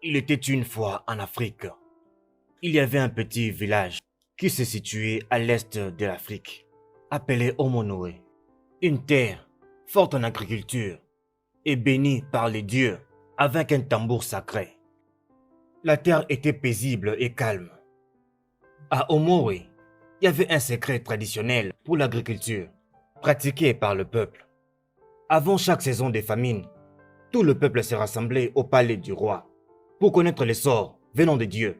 Il était une fois en Afrique. Il y avait un petit village qui se situait à l'est de l'Afrique, appelé Omonoé. Une terre forte en agriculture et bénie par les dieux avec un tambour sacré. La terre était paisible et calme. À Omoé, il y avait un secret traditionnel pour l'agriculture, pratiqué par le peuple. Avant chaque saison de famine, tout le peuple se rassemblait au palais du roi pour connaître les sorts venant de Dieu.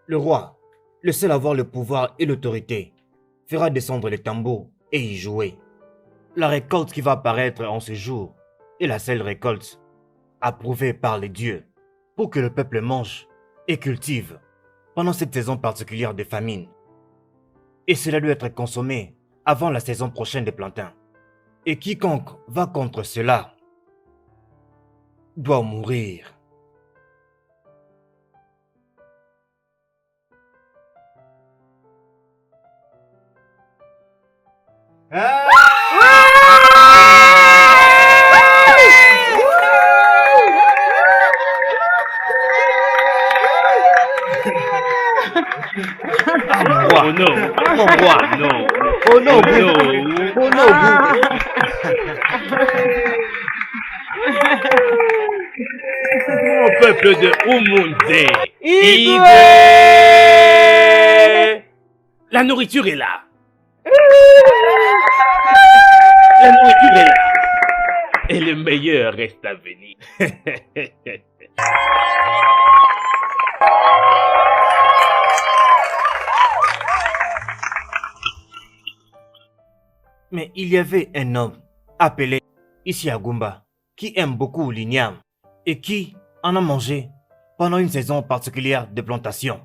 Le roi, le seul à avoir le pouvoir et l'autorité, fera descendre les tambours et y jouer. La récolte qui va apparaître en ce jour est la seule récolte approuvée par les dieux pour que le peuple mange et cultive pendant cette saison particulière de famine. Et cela doit être consommé avant la saison prochaine des plantains. Et quiconque va contre cela doit mourir. Ah, mon roi! Oh non! Mon roi! Non! Oh non, Oh Bou! non! Oh non, Bou! Mon peuple de Umunze! Igwe! La nourriture est là! La nourriture est là! Et le meilleur reste à venir. Mais il y avait un homme appelé Isiagumba qui aime beaucoup l'igname et qui en a mangé pendant une saison particulière de plantation.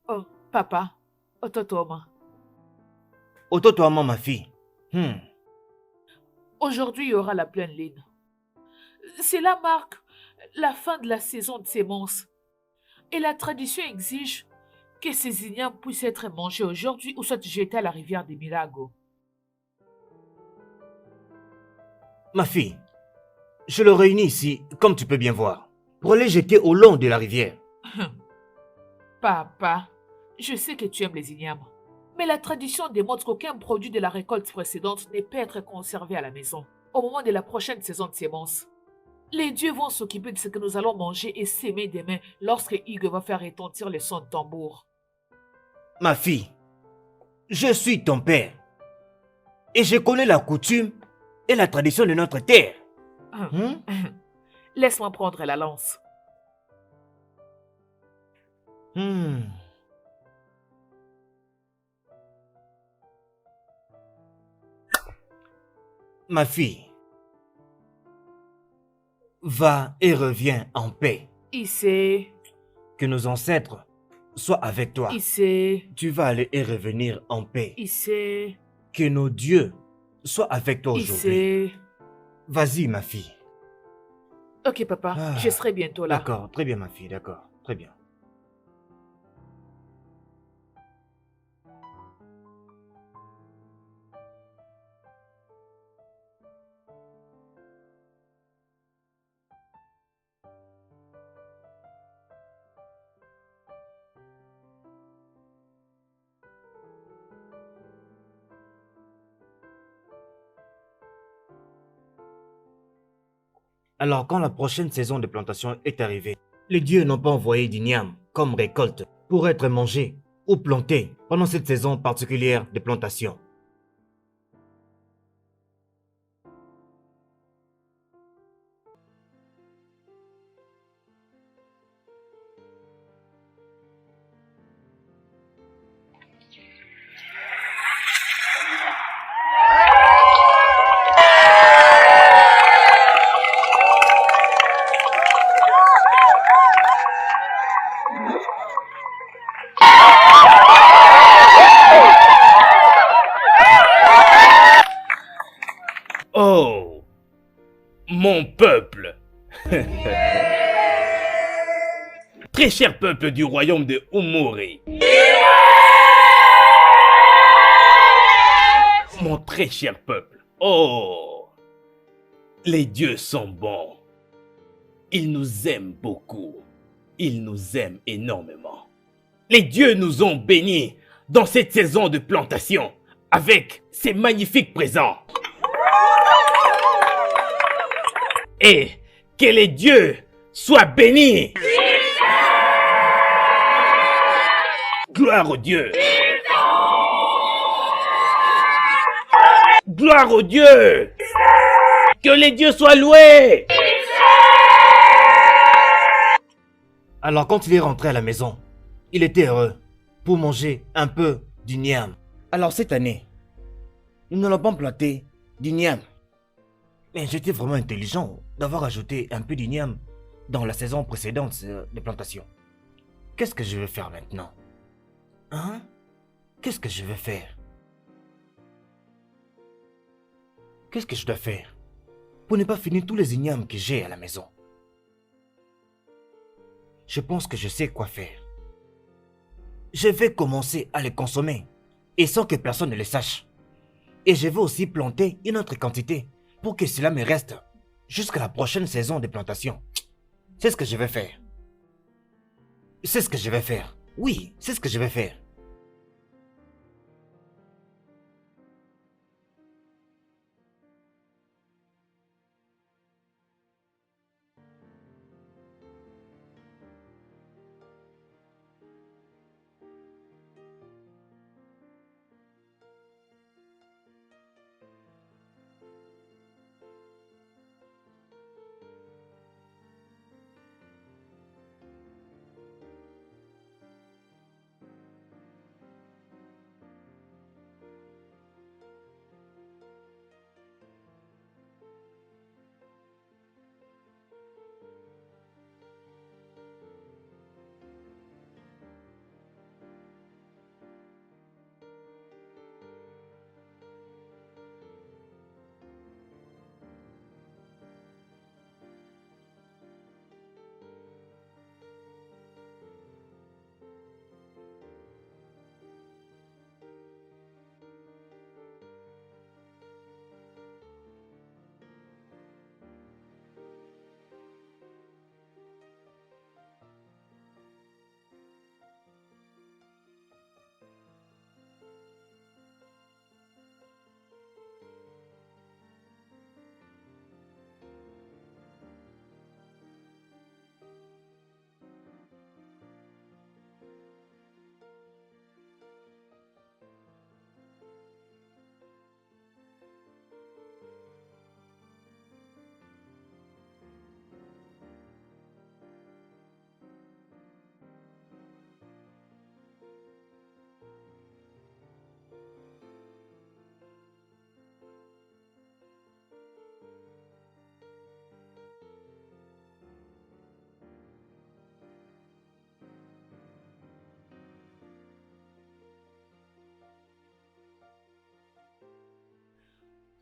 Oh, papa, Ototoma, Auto-toi, ma fille. aujourd'hui il y aura la pleine lune. Cela marque la fin de la saison de semences. Et la tradition exige que ces ignames puissent être mangés aujourd'hui ou soit jetés à la rivière des Milagos. Ma fille, je le réunis ici, comme tu peux bien voir, pour les jeter au long de la rivière. Papa, je sais que tu aimes les ignames, mais la tradition démontre qu'aucun produit de la récolte précédente ne peut être conservé à la maison au moment de la prochaine saison de semences. Les dieux vont s'occuper de ce que nous allons manger et s'aimer demain lorsque Hugues va faire retentir le son de tambour. Ma fille, je suis ton père et je connais la coutume et la tradition de notre terre. Hmm? Laisse-moi prendre la lance. Hmm. Ma fille, va et reviens en paix. Ici, Que nos ancêtres soient avec toi. ici, Tu vas aller et revenir en paix. ici, Que nos dieux soient avec toi aujourd'hui. ici. Vas-y, ma fille. Ok, papa, Ah, je serai bientôt là. D'accord, très bien, ma fille, d'accord, très bien. Alors, quand la prochaine saison de plantation est arrivée, les dieux n'ont pas envoyé d'igname comme récolte pour être mangé ou planté pendant cette saison particulière de plantation. peuple. Très cher peuple du royaume de Umuri. Mon très cher peuple. Oh, les dieux sont bons. Ils nous aiment beaucoup. Ils nous aiment énormément. Les dieux nous ont bénis dans cette saison de plantation avec ces magnifiques présents. Et que les dieux soient bénis. Gloire aux dieux. Gloire aux dieux. Que les dieux soient loués. Alors quand il est rentré à la maison, il était heureux pour manger un peu du niam. Alors cette année, nous n'allons pas planter du niam. Mais j'étais vraiment intelligent d'avoir ajouté un peu d'igname dans la saison précédente des plantations. Qu'est-ce que je vais faire maintenant? Hein? Qu'est-ce que je vais faire? Qu'est-ce que je dois faire pour ne pas finir tous les ignames que j'ai à la maison? Je pense que je sais quoi faire. Je vais commencer à les consommer et sans que personne ne le sache. Et je vais aussi planter une autre quantité pour que cela me reste jusqu'à la prochaine saison de plantation. C'est ce que je vais faire. C'est ce que je vais faire. Oui, c'est ce que je vais faire.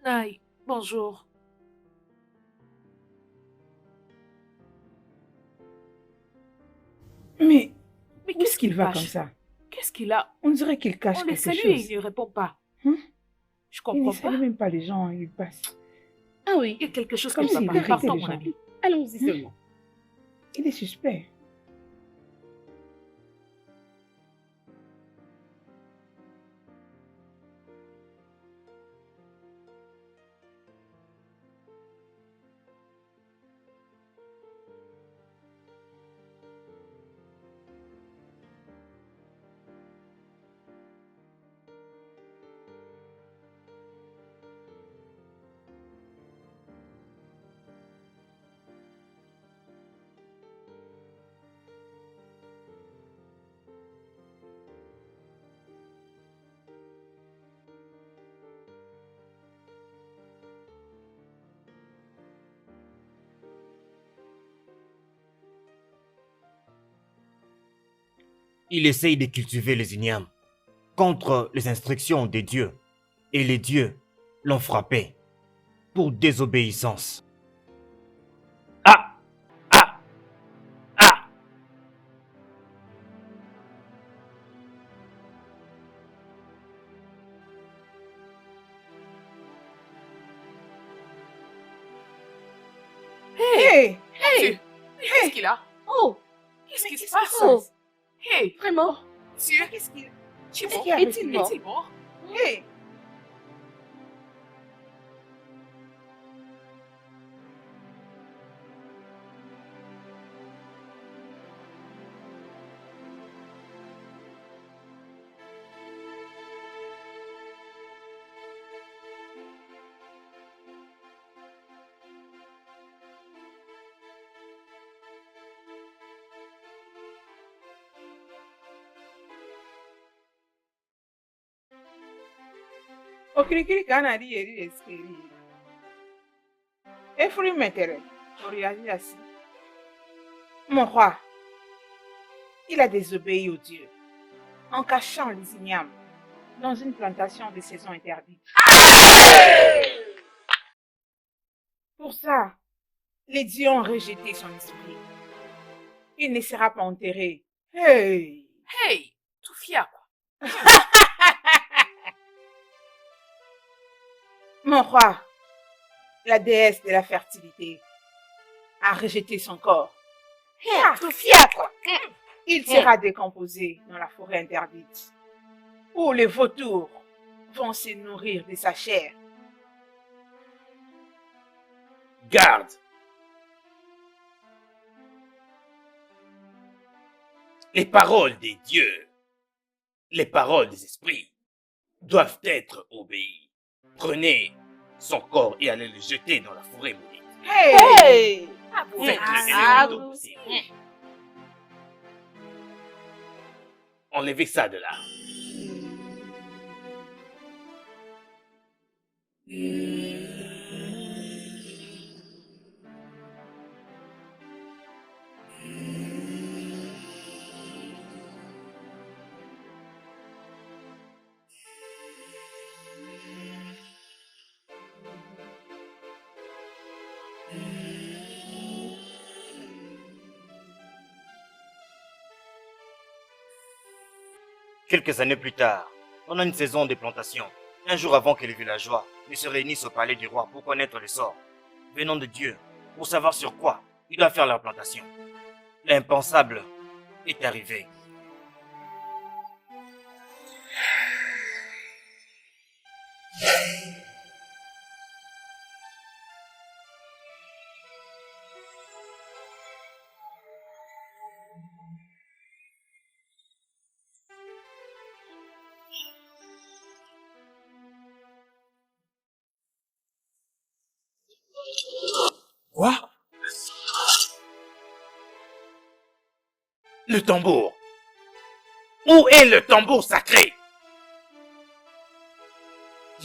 Naï, bonjour. Mais Mais où est-ce qu'il va comme cache? ça? Qu'est-ce qu'il a? On dirait qu'il cache On le quelque salue et chose. il ne répond pas. Hein? Je Il ne comprends salue pas. même pas les gens, il passe. Ah oui, Il y a quelque chose qui Comme ne va s'il pas. irritait Partons, les mon gens. ami. allons-y seulement. Il est suspect. Il essaye de cultiver les ignames contre les instructions des dieux. Et les dieux l'ont frappé pour désobéissance. Dieu, mais qu'est-ce qu'il a? Oh, Qu'est-ce qui se Qu'est-ce passe? qui se passe? Hey, vraiment? Dieu, Qu'est-ce qu'il tu es qu'est-ce mort? qu'il y a avec Est-il lui? mort? Est-il mort? Hey! Okirikiri ka a na-adị ya eri esi eri. Efuru metere, on réagit ainsi. Mon roi, il a désobéi au Dieu en cachant les ignames dans une plantation de saison interdite. Pour ça, les dieux ont rejeté son esprit. Il ne sera pas enterré. Hey! Hey, tout fier, quoi. Mon roi, la déesse de la fertilité, a rejeté son corps. Tout fiacre. Il sera décomposé dans la forêt interdite, où les vautours vont se nourrir de sa chair. Garde. Les paroles des dieux, les paroles des esprits doivent être obéies. Prenez son corps et allez le jeter dans la forêt maudite. Hey! Ah bon? Faites-le Ah, le plus tôt possible. Enlevez ça de là. Quelques années plus tard, pendant une saison de plantation, un jour avant que les villageois ne se réunissent au palais du roi pour connaître le sort venant de Dieu, pour savoir sur quoi ils doivent faire leur plantation, l'impensable est arrivé. Quoi? Le tambour. Où est le tambour sacré?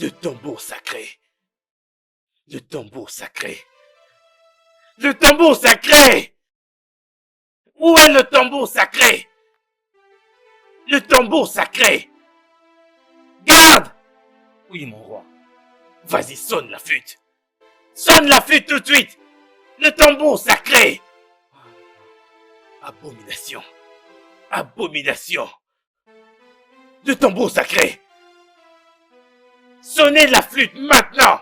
Le tambour sacré. Le tambour sacré. Le tambour sacré! Où est le tambour sacré? Le tambour sacré! Garde! Oui, mon roi. Vas-y, sonne la flûte. Sonne la flûte tout de suite. Le tambour sacré. Abomination. Abomination. Le tambour sacré. Sonnez la flûte maintenant.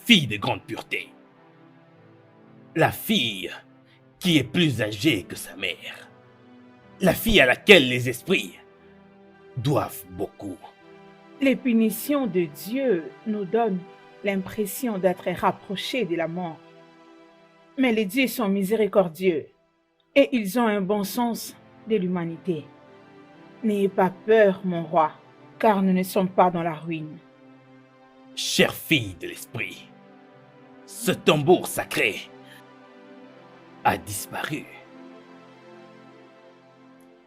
fille de grande pureté. La fille qui est plus âgée que sa mère. La fille à laquelle les esprits doivent beaucoup. Les punitions de Dieu nous donnent l'impression d'être rapprochés de la mort. Mais les dieux sont miséricordieux et ils ont un bon sens de l'humanité. N'ayez pas peur, mon roi, car nous ne sommes pas dans la ruine. Chère fille de l'esprit, ce tambour sacré a disparu.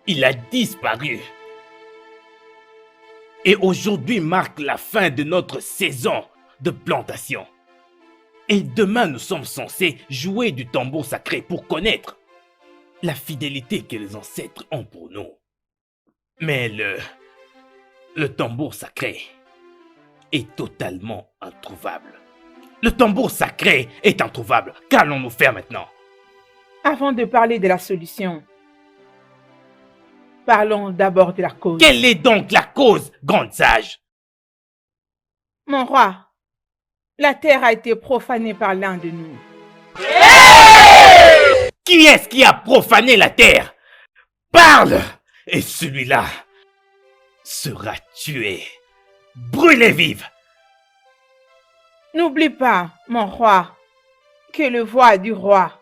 Il a disparu. Et aujourd'hui marque la fin de notre saison de plantation. Et demain, nous sommes censés jouer du tambour sacré pour connaître la fidélité que les ancêtres ont pour nous. Mais le tambour sacré est totalement introuvable. Le tambour sacré est introuvable. Qu'allons-nous faire maintenant? Avant de parler de la solution, parlons d'abord de la cause. Quelle est donc la cause, grande sage? Mon roi, la terre a été profanée par l'un de nous. Qui est-ce qui a profané la terre? Parle! Et celui-là sera tué, brûlé vif. N'oublie pas, mon roi, que le voix du roi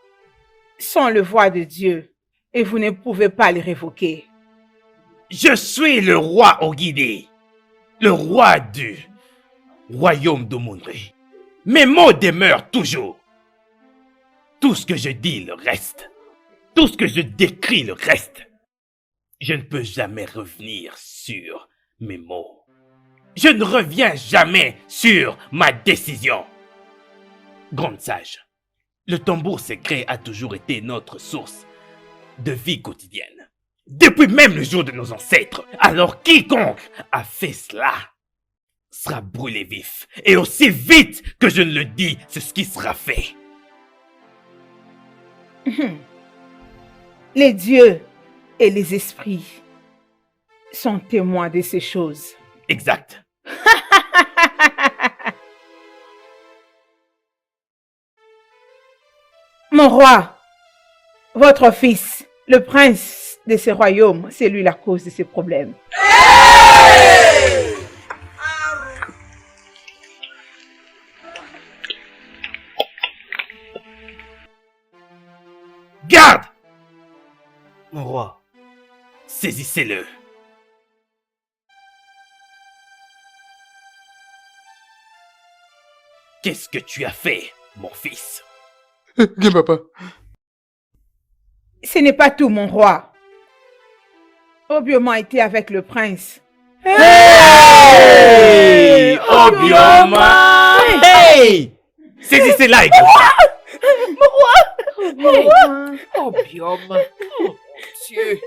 sont le voix de Dieu et vous ne pouvez pas les révoquer. Je suis le roi Ogidi, le roi du royaume d'Omunri. Mes mots demeurent toujours. Tout ce que je dis le reste. Tout ce que je décris le reste. Je ne peux jamais revenir sur mes mots. Je ne reviens jamais sur ma décision. Grande sage, le tambour secret a toujours été notre source de vie quotidienne. Depuis même le jour de nos ancêtres. Alors quiconque a fait cela sera brûlé vif. Et aussi vite que je ne le dis, c'est ce qui sera fait. Les dieux et les esprits sont témoins de ces choses. Exact. Mon roi, votre fils, le prince de ce royaume, c'est lui la cause de ces problèmes. Garde! Mon roi, Saisissez-le. Qu'est-ce que tu as fait, mon fils? Bien, papa. Ce n'est pas tout, mon roi. Obioma était avec le prince. Hey! Obioma! Hey! Saisissez-la, écoute! Hey! Obiom. Oh, Dieu.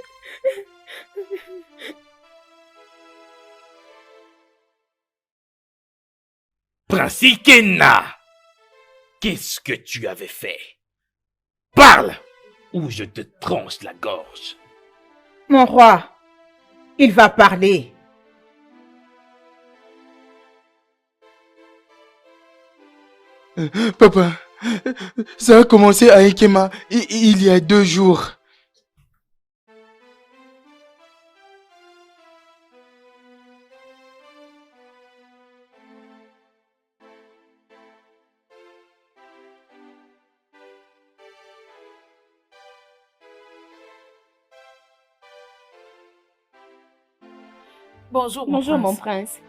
Prince Ikenna! Qu'est-ce que tu avais fait? Parle! Ou je te tranche la gorge. Mon roi, il va parler. Papa, ça a commencé à Ikema il y a 2 jours. Bonjour, Bonjour, mon prince. prince.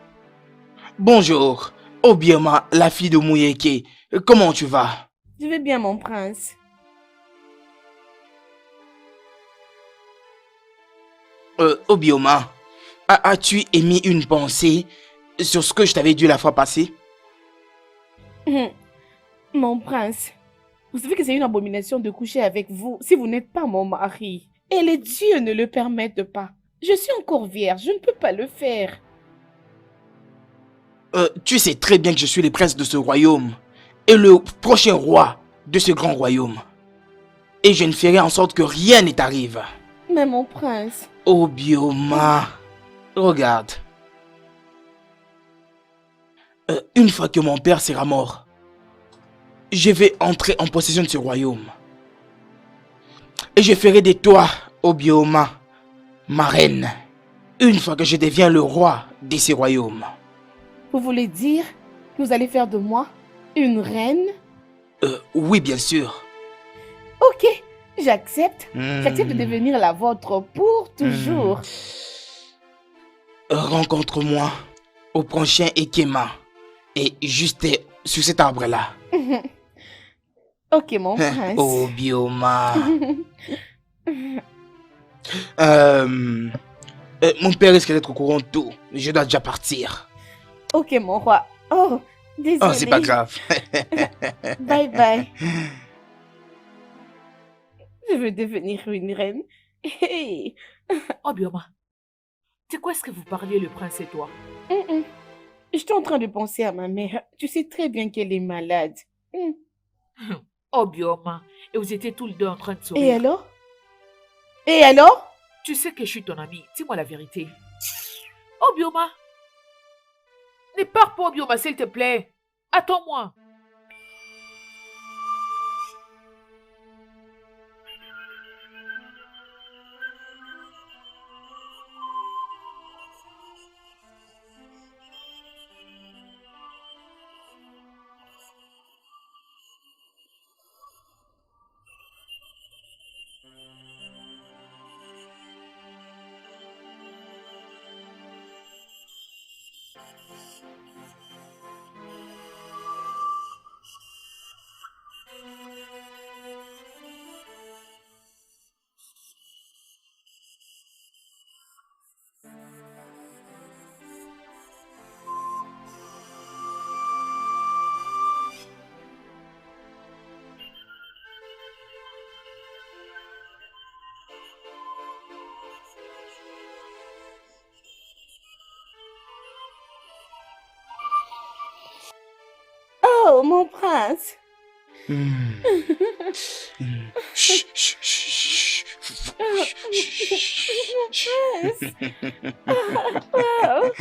Bonjour, Obioma, la fille de Muyeke. Comment tu vas? Je vais bien, mon prince. Obioma, as-tu émis une pensée sur ce que je t'avais dit la fois passée? Mon prince, vous savez que c'est une abomination de coucher avec vous si vous n'êtes pas mon mari. Et les dieux ne le permettent pas. Je suis encore vierge, je ne peux pas le faire. Tu sais très bien que je suis le prince de ce royaume et le prochain roi de ce grand royaume. Et je ne ferai en sorte que rien ne t'arrive. Mais mon prince... Obioma, regarde. Une fois que mon père sera mort, je vais entrer en possession de ce royaume. Et je ferai de toi, Obioma, ma reine, une fois que je deviens le roi de ce royaume. Vous voulez dire que vous allez faire de moi une reine? Oui, bien sûr. Ok, j'accepte. J'accepte de devenir la vôtre pour toujours. Rencontre-moi au prochain Ekema. Et juste sur cet arbre-là. Ok, mon prince. Obioma. Mon père risque d'être au courant de tout. Je dois déjà partir. Ok, mon roi. Oh, désolé. Oh, c'est pas grave. Bye bye. Je veux devenir une reine. Hey. Obioma, c'est quoi ce que vous parliez, le prince et toi? J'étais en train de penser à ma mère. Tu sais très bien qu'elle est malade. Obioma, et vous étiez tous les deux en train de sourire. Et alors? Et alors? Tu sais que je suis ton amie, dis-moi la vérité. Obioma! Ne pars pas, Obioma, s'il te plaît. Attends-moi. Oh, mon prince. Chut, chut, chut, chut. Wow.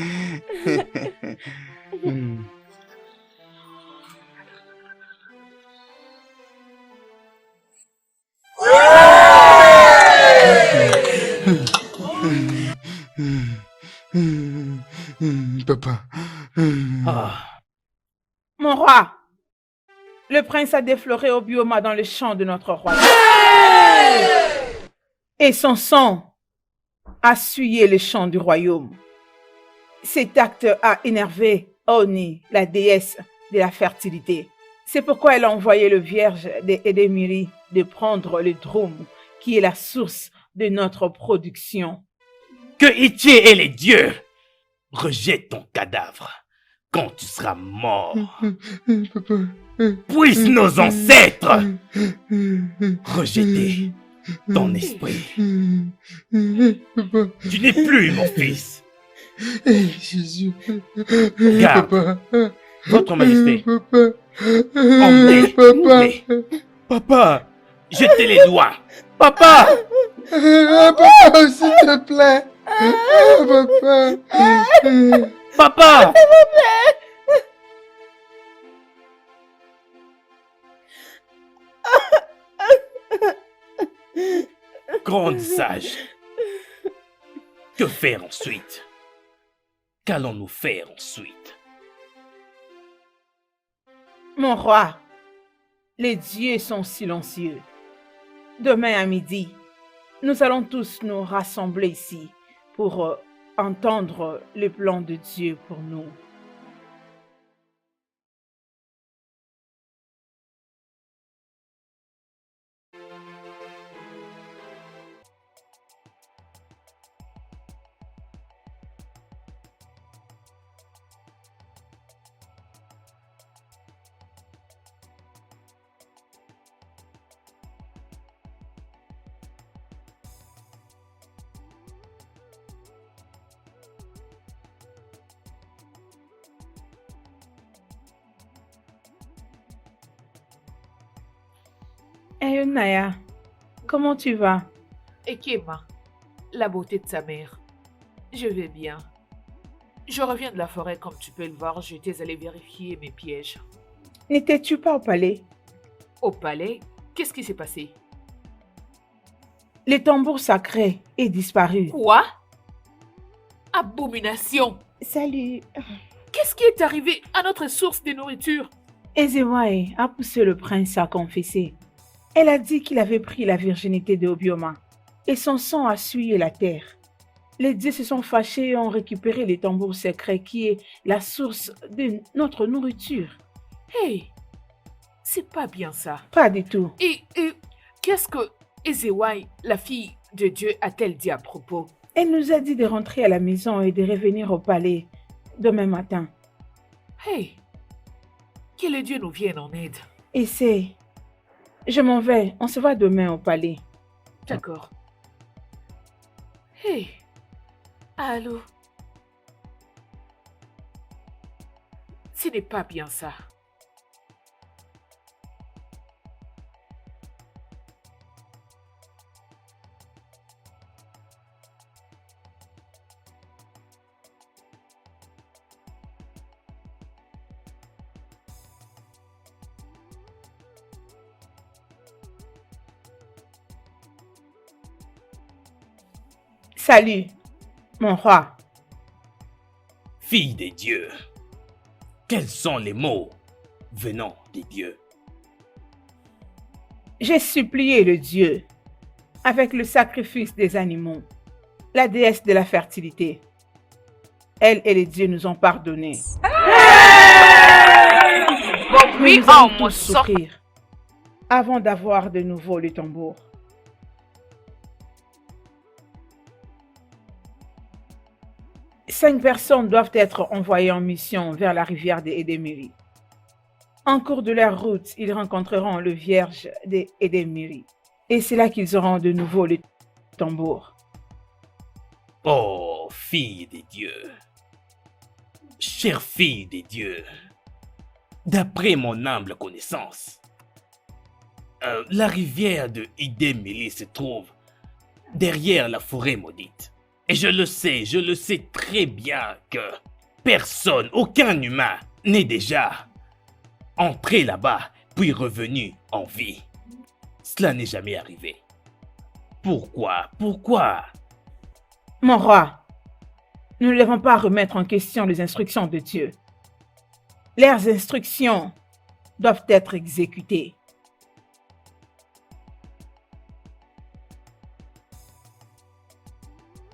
Papa. Mon roi, le prince a défloré Obioma dans le champ de notre roi. Et son sang a souillé le champ du royaume. Cet acte a énervé Oni, la déesse de la fertilité. C'est pourquoi elle a envoyé le vierge d'Edemiri de prendre le drum, qui est la source de notre production. Que Ichi et les dieux rejettent ton cadavre quand tu seras mort. Puissent nos ancêtres rejeter ton esprit. Tu n'es plus mon fils. Jésus. Garde, votre majesté. Papa. Emmenez, emmenez. Papa. Jetez les doigts. Papa. Papa, s'il te plaît. Papa. Papa. Grande sage. Que faire ensuite? Qu'allons-nous faire ensuite? Mon roi, les dieux sont silencieux. Demain à midi, nous allons tous nous rassembler ici pour entendre le plan de Dieu pour nous. Hey Naya, comment tu vas? Et Kema, la beauté de sa mère. Je vais bien. Je reviens de la forêt, comme tu peux le voir, j'étais allée vérifier mes pièges. N'étais-tu pas au palais? Au palais, qu'est-ce qui s'est passé? Le tambour sacré est disparu. Quoi? Abomination! Salut. Qu'est-ce qui est arrivé à notre source de nourriture? Ezewai a poussé le prince à confesser. Elle a dit qu'il avait pris la virginité de Obioma et son sang a souillé la terre. Les dieux se sont fâchés et ont récupéré le tambour secret qui est la source de notre nourriture. Hey! C'est pas bien ça. Pas du tout. Et qu'est-ce que Ezewai, la fille de Dieu, a-t-elle dit à propos? Elle nous a dit de rentrer à la maison et de revenir au palais demain matin. Hey! Que le Dieu nous vienne en aide. Et c'est... Je m'en vais. On se voit demain au palais. D'accord. Hey! Allô? Ce n'est pas bien ça. Salut, mon roi. Fille des dieux, quels sont les mots venant des dieux? J'ai supplié le Dieu avec le sacrifice des animaux, la déesse de la fertilité. Elle et les dieux nous ont pardonné. Bon, oui, Nous allons mon tous souffrir avant d'avoir de nouveau le tambour. Cinq personnes doivent être envoyées en mission vers la rivière des Edemiri. En cours de leur route, ils rencontreront le vierge des Edemiri. Et c'est là qu'ils auront de nouveau le tambour. Oh, fille des dieux, chère fille des dieux, d'après mon humble connaissance, la rivière de Idemili se trouve derrière la forêt maudite. Et je le sais très bien que personne, aucun humain n'est déjà entré là-bas puis revenu en vie. Cela n'est jamais arrivé. Pourquoi? Mon roi, nous ne devons pas remettre en question les instructions de Dieu. Leurs instructions doivent être exécutées.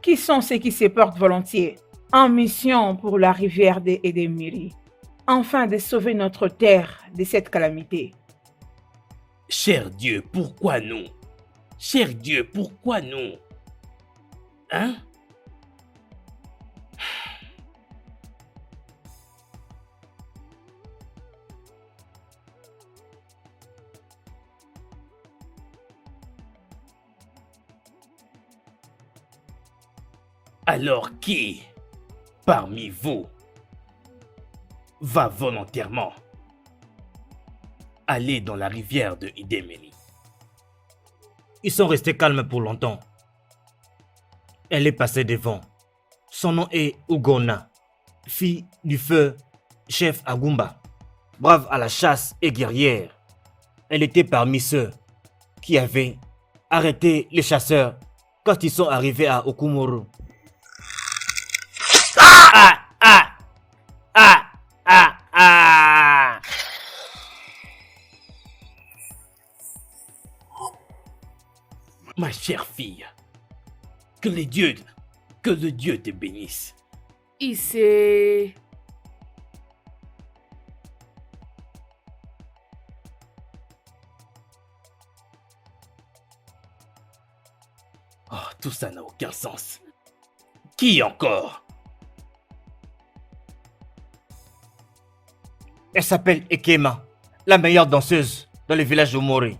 Qui sont ceux qui se portent volontiers en mission pour la rivière des Edemiri, afin de sauver notre terre de cette calamité? Cher Dieu, pourquoi nous? Cher Dieu, pourquoi nous? Hein? Alors qui, parmi vous, va volontairement aller dans la rivière de Idemili? Ils sont restés calmes pour longtemps. Elle est passée devant. Son nom est Ugona, fille du feu, chef Agumba, brave à la chasse et guerrière. Elle était parmi ceux qui avaient arrêté les chasseurs quand ils sont arrivés à Okumuru. Ma chère fille, que le Dieu te bénisse. Il s'est... Oh, tout ça n'a aucun sens. Qui encore? Elle s'appelle Ekema, la meilleure danseuse dans le village de Mori.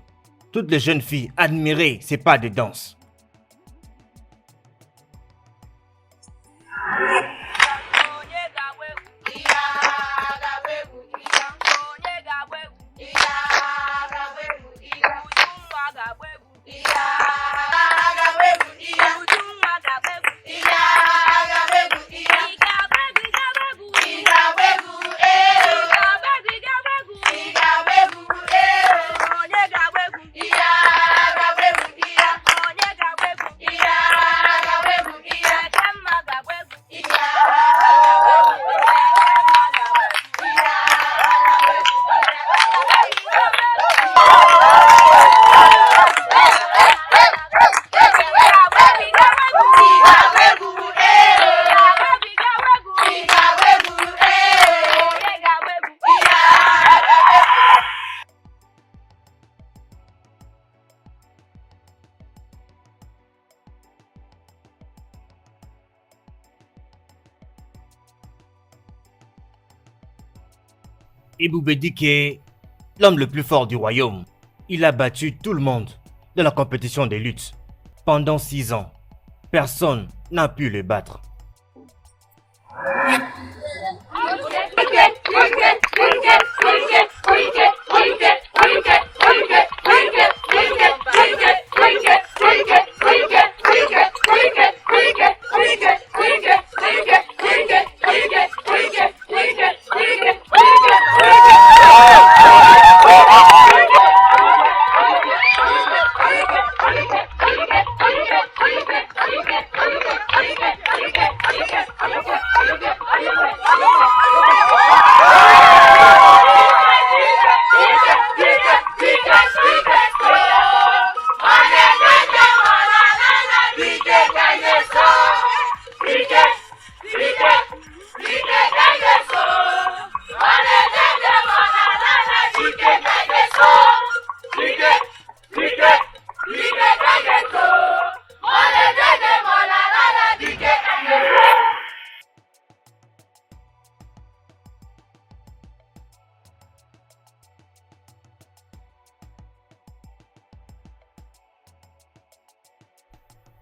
Toutes les jeunes filles admiraient ses pas de danse. Ibubedike, l'homme le plus fort du royaume, il a battu tout le monde dans la compétition des luttes. Pendant 6 ans, personne n'a pu le battre.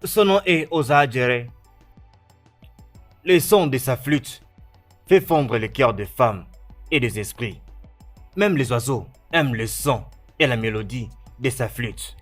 Son nom est Osajere. Le son de sa flûte fait fondre les cœurs des femmes et des esprits. Même les oiseaux aiment le son et la mélodie de sa flûte.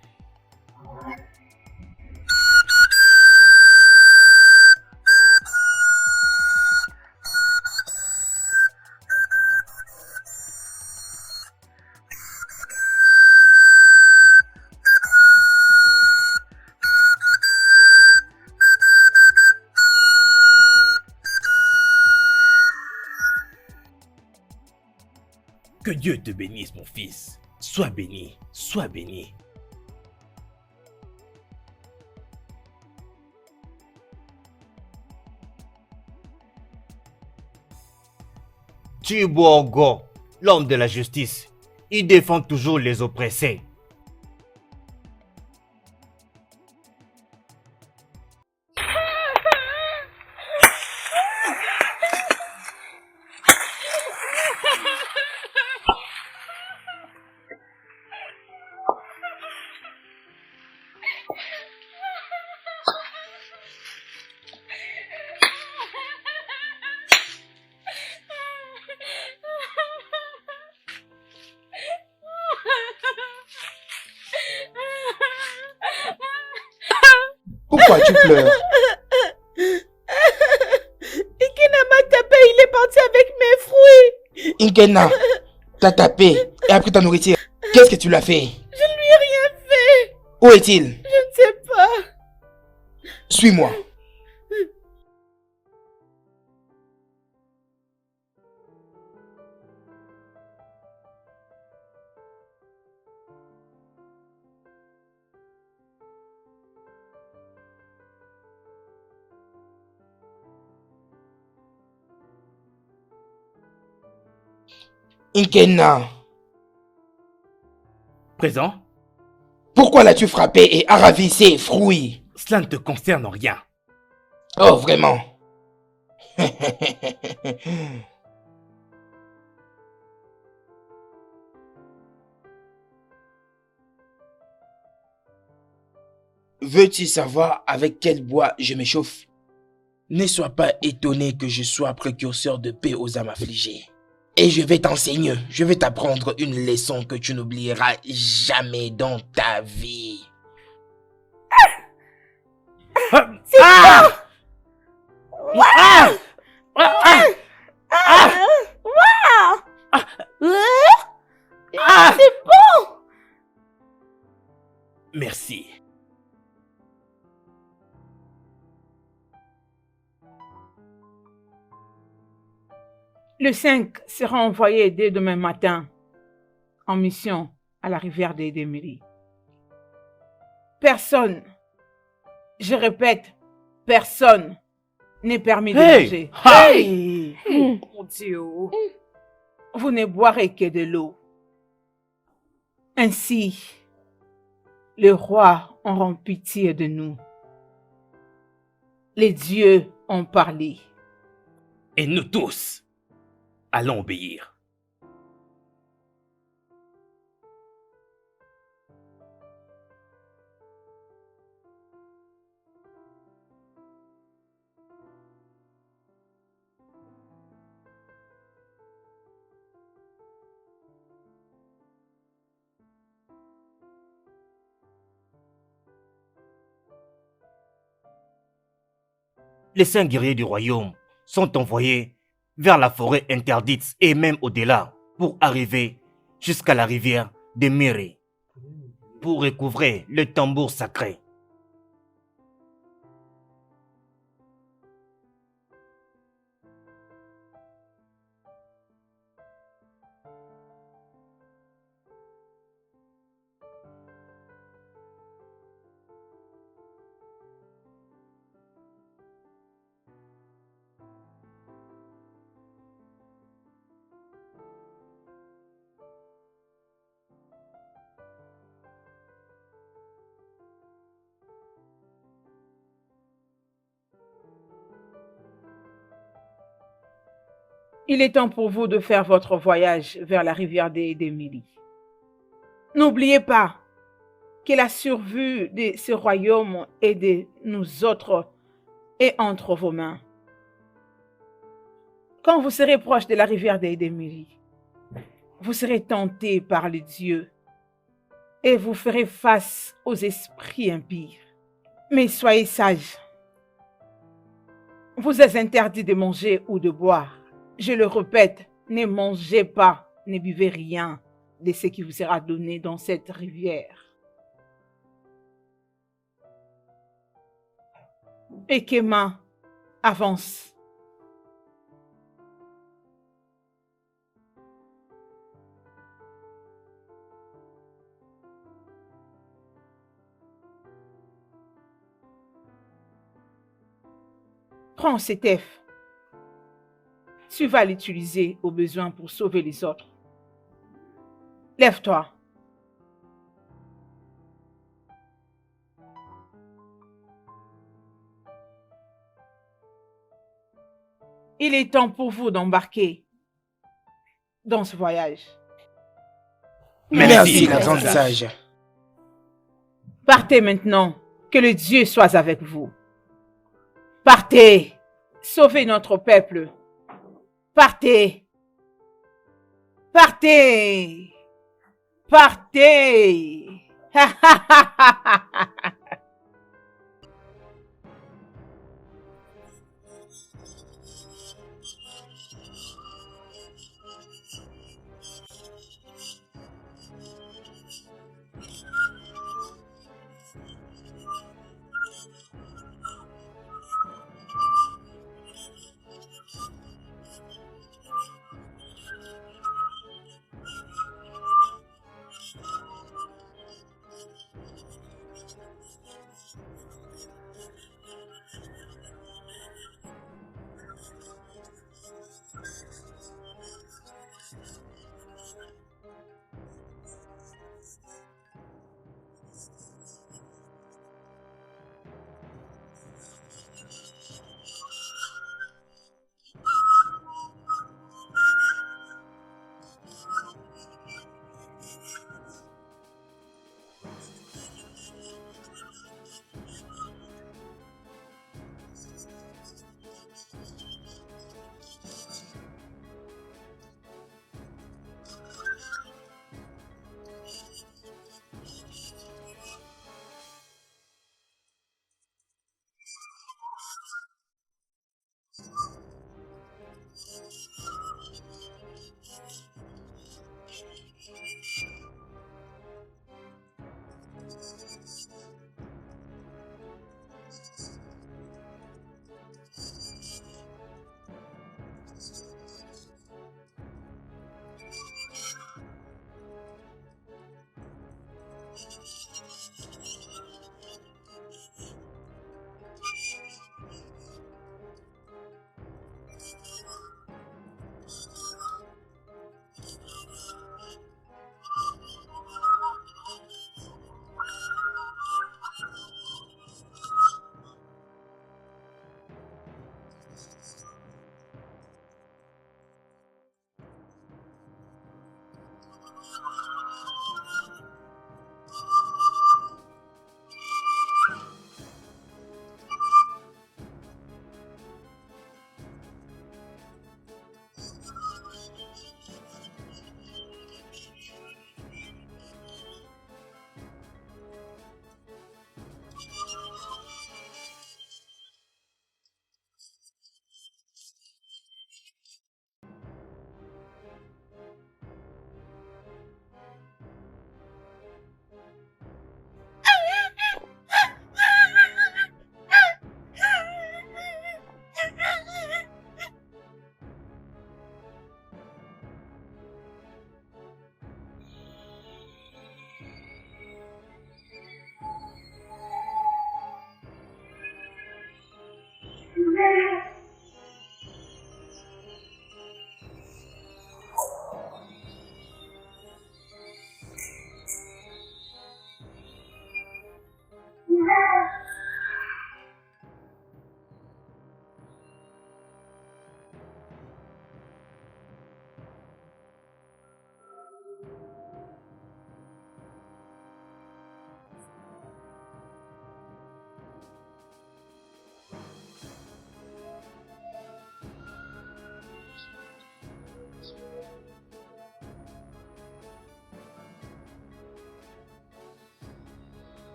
Que Dieu te bénisse, mon fils. Sois béni, sois béni. Chibuogo, l'homme de la justice, il défend toujours les oppressés. Pourquoi tu pleures? Ikena m'a tapé, il est parti avec mes fruits. Inkena t'a tapé et a pris ta nourriture. Qu'est-ce que tu l'as fait? Je ne lui ai rien fait. Où est-il? Je ne sais pas. Suis-moi. Inkena, Présent, pourquoi l'as-tu frappé et a ravi ses fruits? cela ne te concerne en rien. Oh, vraiment? Veux-tu savoir avec quel bois je m'échauffe? Ne sois pas étonné que je sois précurseur de paix aux âmes affligées. Et je vais t'enseigner, je vais t'apprendre une leçon que tu n'oublieras jamais dans ta vie. C'est bon. Merci. Le 5 sera envoyé dès demain matin en mission à la rivière des Déméry. Personne, je répète, personne n'est permis de manger. Hey! Mon Dieu. Vous ne boirez que de l'eau. Ainsi, les rois auront pitié de nous. Les dieux ont parlé. Et nous tous allons obéir. Les 5 guerriers du royaume sont envoyés vers la forêt interdite et même au-delà pour arriver jusqu'à la rivière de Miri pour recouvrer le tambour sacré. Il est temps pour vous de faire votre voyage vers la rivière d'Émilie. N'oubliez pas que la survie de ce royaume et de nous autres est entre vos mains. Quand vous serez proche de la rivière d'Émilie, vous serez tenté par les dieux et vous ferez face aux esprits impies. Mais soyez sages. Vous êtes interdit de manger ou de boire. Je le répète, ne mangez pas, ne buvez rien de ce qui vous sera donné dans cette rivière. Ekema, avance. Prends cet œuf. Tu vas l'utiliser au besoin pour sauver les autres. Lève-toi. Il est temps pour vous d'embarquer dans ce voyage. Merci, la grande sage. Partez maintenant, que le Dieu soit avec vous. Partez, sauvez notre peuple. Partez, partez, partez.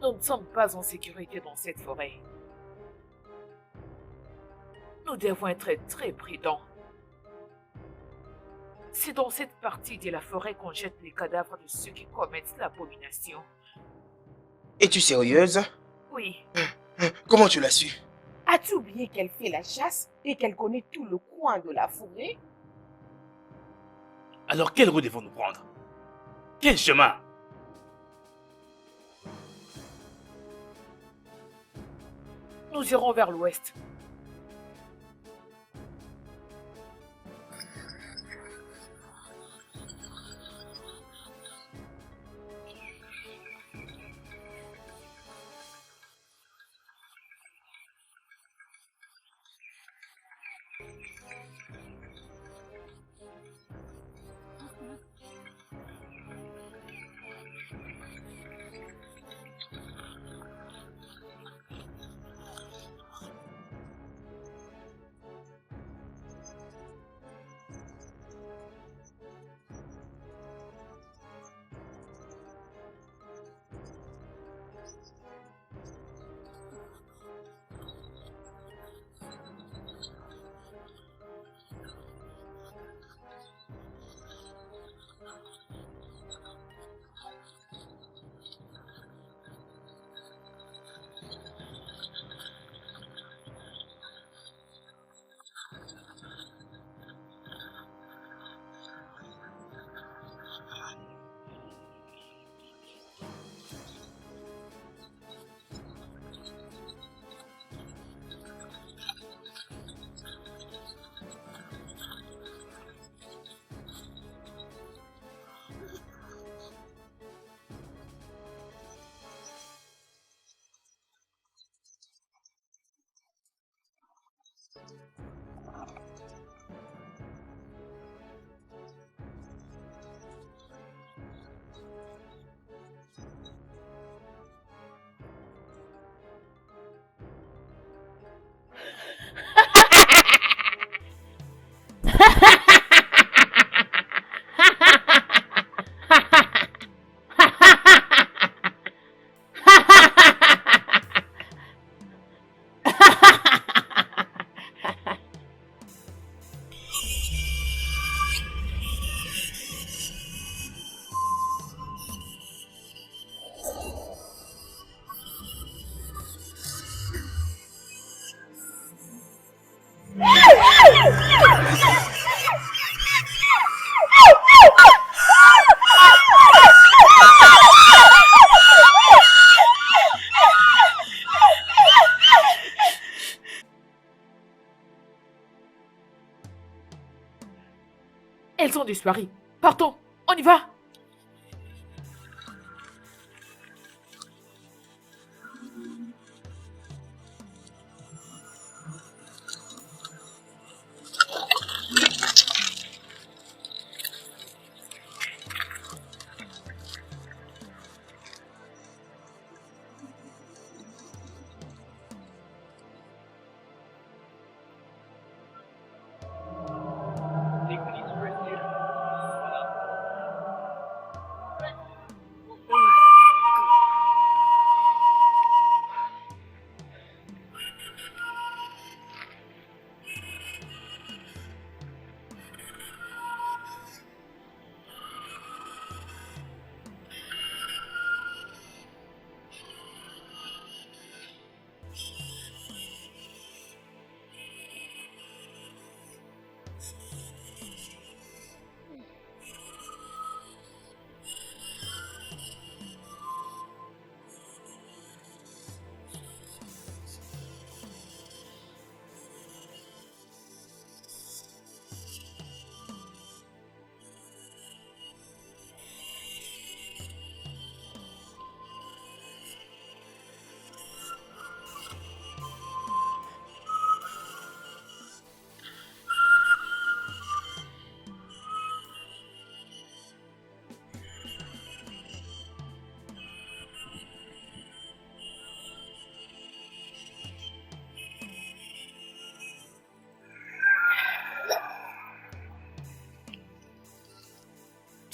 Nous ne sommes pas en sécurité dans cette forêt. Nous devons être très prudents. C'est dans cette partie de la forêt qu'on jette les cadavres de ceux qui commettent l'abomination. Es-tu sérieuse? Oui. Comment tu l'as su? As-tu oublié qu'elle fait la chasse et qu'elle connaît tout le coin de la forêt? Alors quelle route devons-nous prendre? Quel chemin? Nous irons vers l'ouest. Elles ont disparu. Partons, on y va.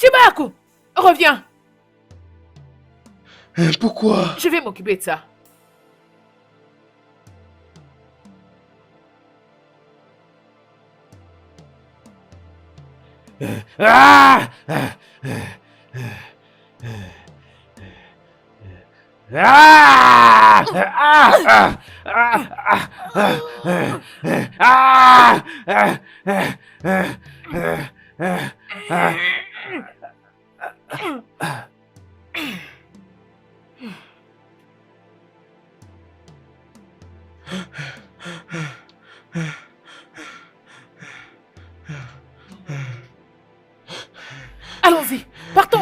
Chibaku, reviens. Pourquoi? Je vais m'occuper de ça. Ah! Ah! Ah! Ah! Ah! Allons-y, partons.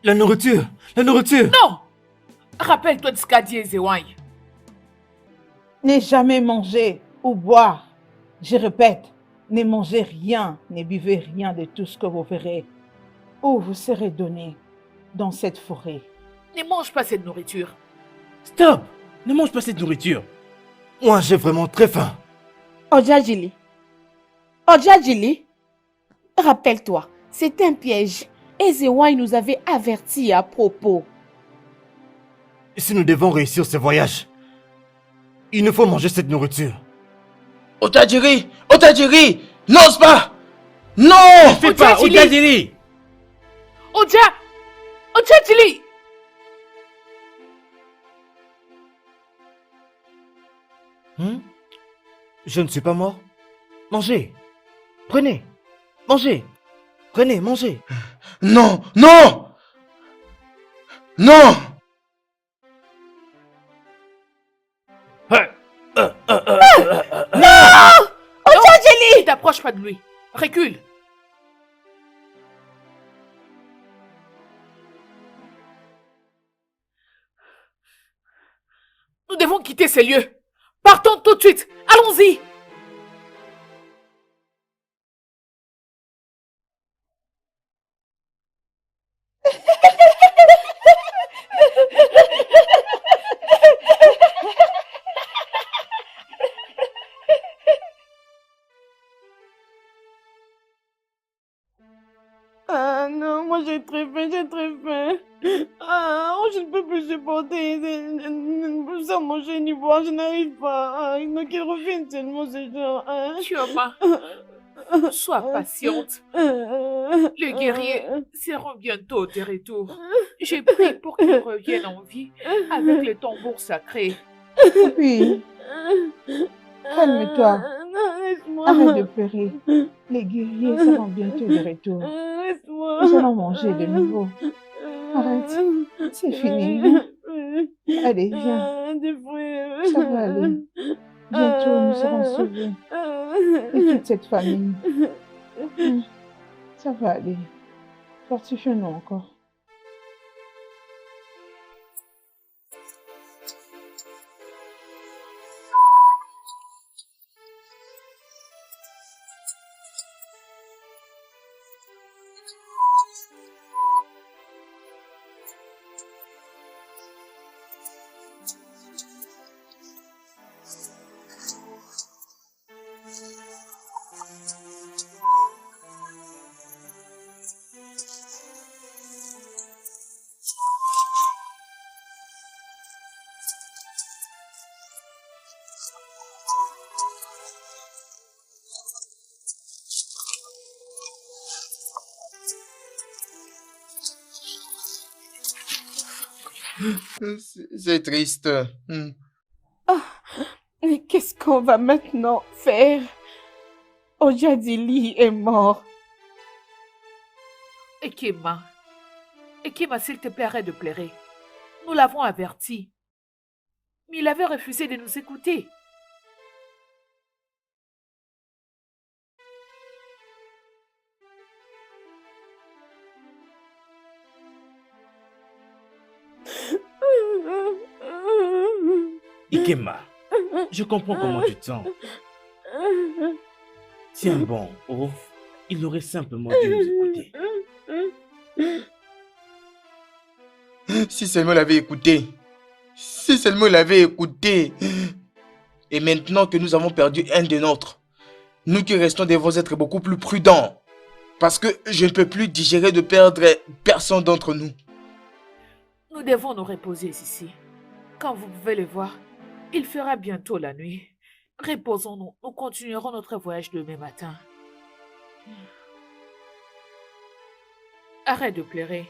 La nourriture! La nourriture! Non! Rappelle-toi de ce qu'a dit Ezewai. Ne jamais manger ou boire. Je répète, ne mangez rien, ne buvez rien de tout ce que vous verrez ou vous serez donné dans cette forêt. Ne mange pas cette nourriture. Stop! Ne mange pas cette nourriture. Moi, j'ai vraiment très faim. Ojajili. Ojajili. Rappelle-toi, c'est un piège. Ezewai nous avait avertis à propos. Si nous devons réussir ce voyage, il nous faut manger cette nourriture. Otajiri! Otajiri! N'ose pas! Non! Fais pas, Ojajili. Ojajili! Ojajili! Je ne suis pas mort. Mangez. Prenez. Mangez. Prenez, mangez. Non! Non! Non! Ojajili! Ne t'approche pas de lui. Recule. Nous devons quitter ces lieux. Partons tout de suite. Allons-y. Ah non, moi j'ai très faim, j'ai très faim. Ah, je ne peux plus supporter sans manger ni boire, je n'arrive pas. Ah, donc qu'ils reviennent seulement ces gens. Chioma, sois patiente. Les guerriers seront bientôt de retour. J'ai prié pour qu'ils reviennent en vie avec les tambours sacrés. Puis, calme-toi. Non, laisse-moi. Arrête de pleurer. Les guerriers seront bientôt de retour. Laisse-moi. Nous allons manger de nouveau. Arrête. C'est fini. Allez, viens. Ça va aller. Bientôt, nous serons sauvés de toute cette famine. Ça va aller. Fortifions-nous encore. C'est triste. Mais qu'est-ce qu'on va maintenant faire? Ojadili est mort. Ekema, s'il te plaît, arrête de pleurer. Nous l'avons averti. Mais il avait refusé de nous écouter. Ikema, je comprends comment tu te sens. Tiens bon, oh, il aurait simplement dû nous écouter. Si seulement il avait écouté. Si seulement il avait écouté. Et maintenant que nous avons perdu un des nôtres, nous qui restons devons être beaucoup plus prudents. Parce que je ne peux plus digérer de perdre personne d'entre nous. Nous devons nous reposer ici. Comme vous pouvez le voir, il fera bientôt la nuit. Reposons-nous, nous continuerons notre voyage demain matin. Arrête de pleurer.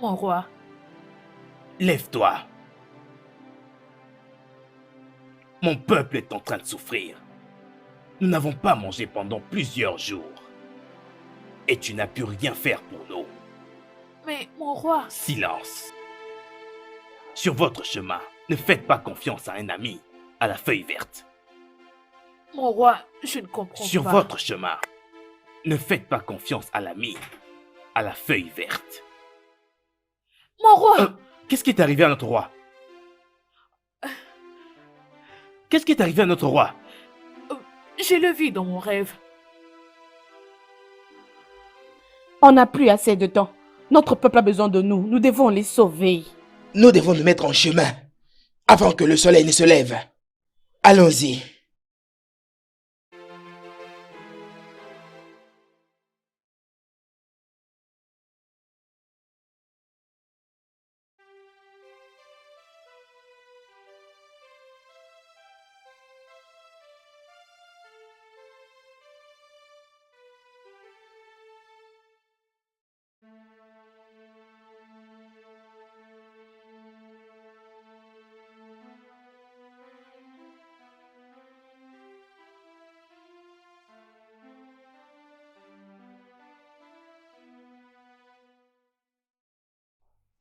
Mon roi, Lève-toi. Mon peuple est en train de souffrir. Nous n'avons pas mangé pendant plusieurs jours. Et tu n'as pu rien faire pour nous. mais mon roi, Silence. Sur votre chemin, ne faites pas confiance à un ami, à la feuille verte. mon roi, je ne comprends Sur pas. votre chemin, ne faites pas confiance à l'ami, à la feuille verte. Mon roi, Qu'est-ce qui est arrivé à notre roi? Qu'est-ce qui est arrivé à notre roi? je le vis dans mon rêve. On n'a plus assez de temps. Notre peuple a besoin de nous. Nous devons les sauver. Nous devons nous mettre en chemin avant que le soleil ne se lève. Allons-y.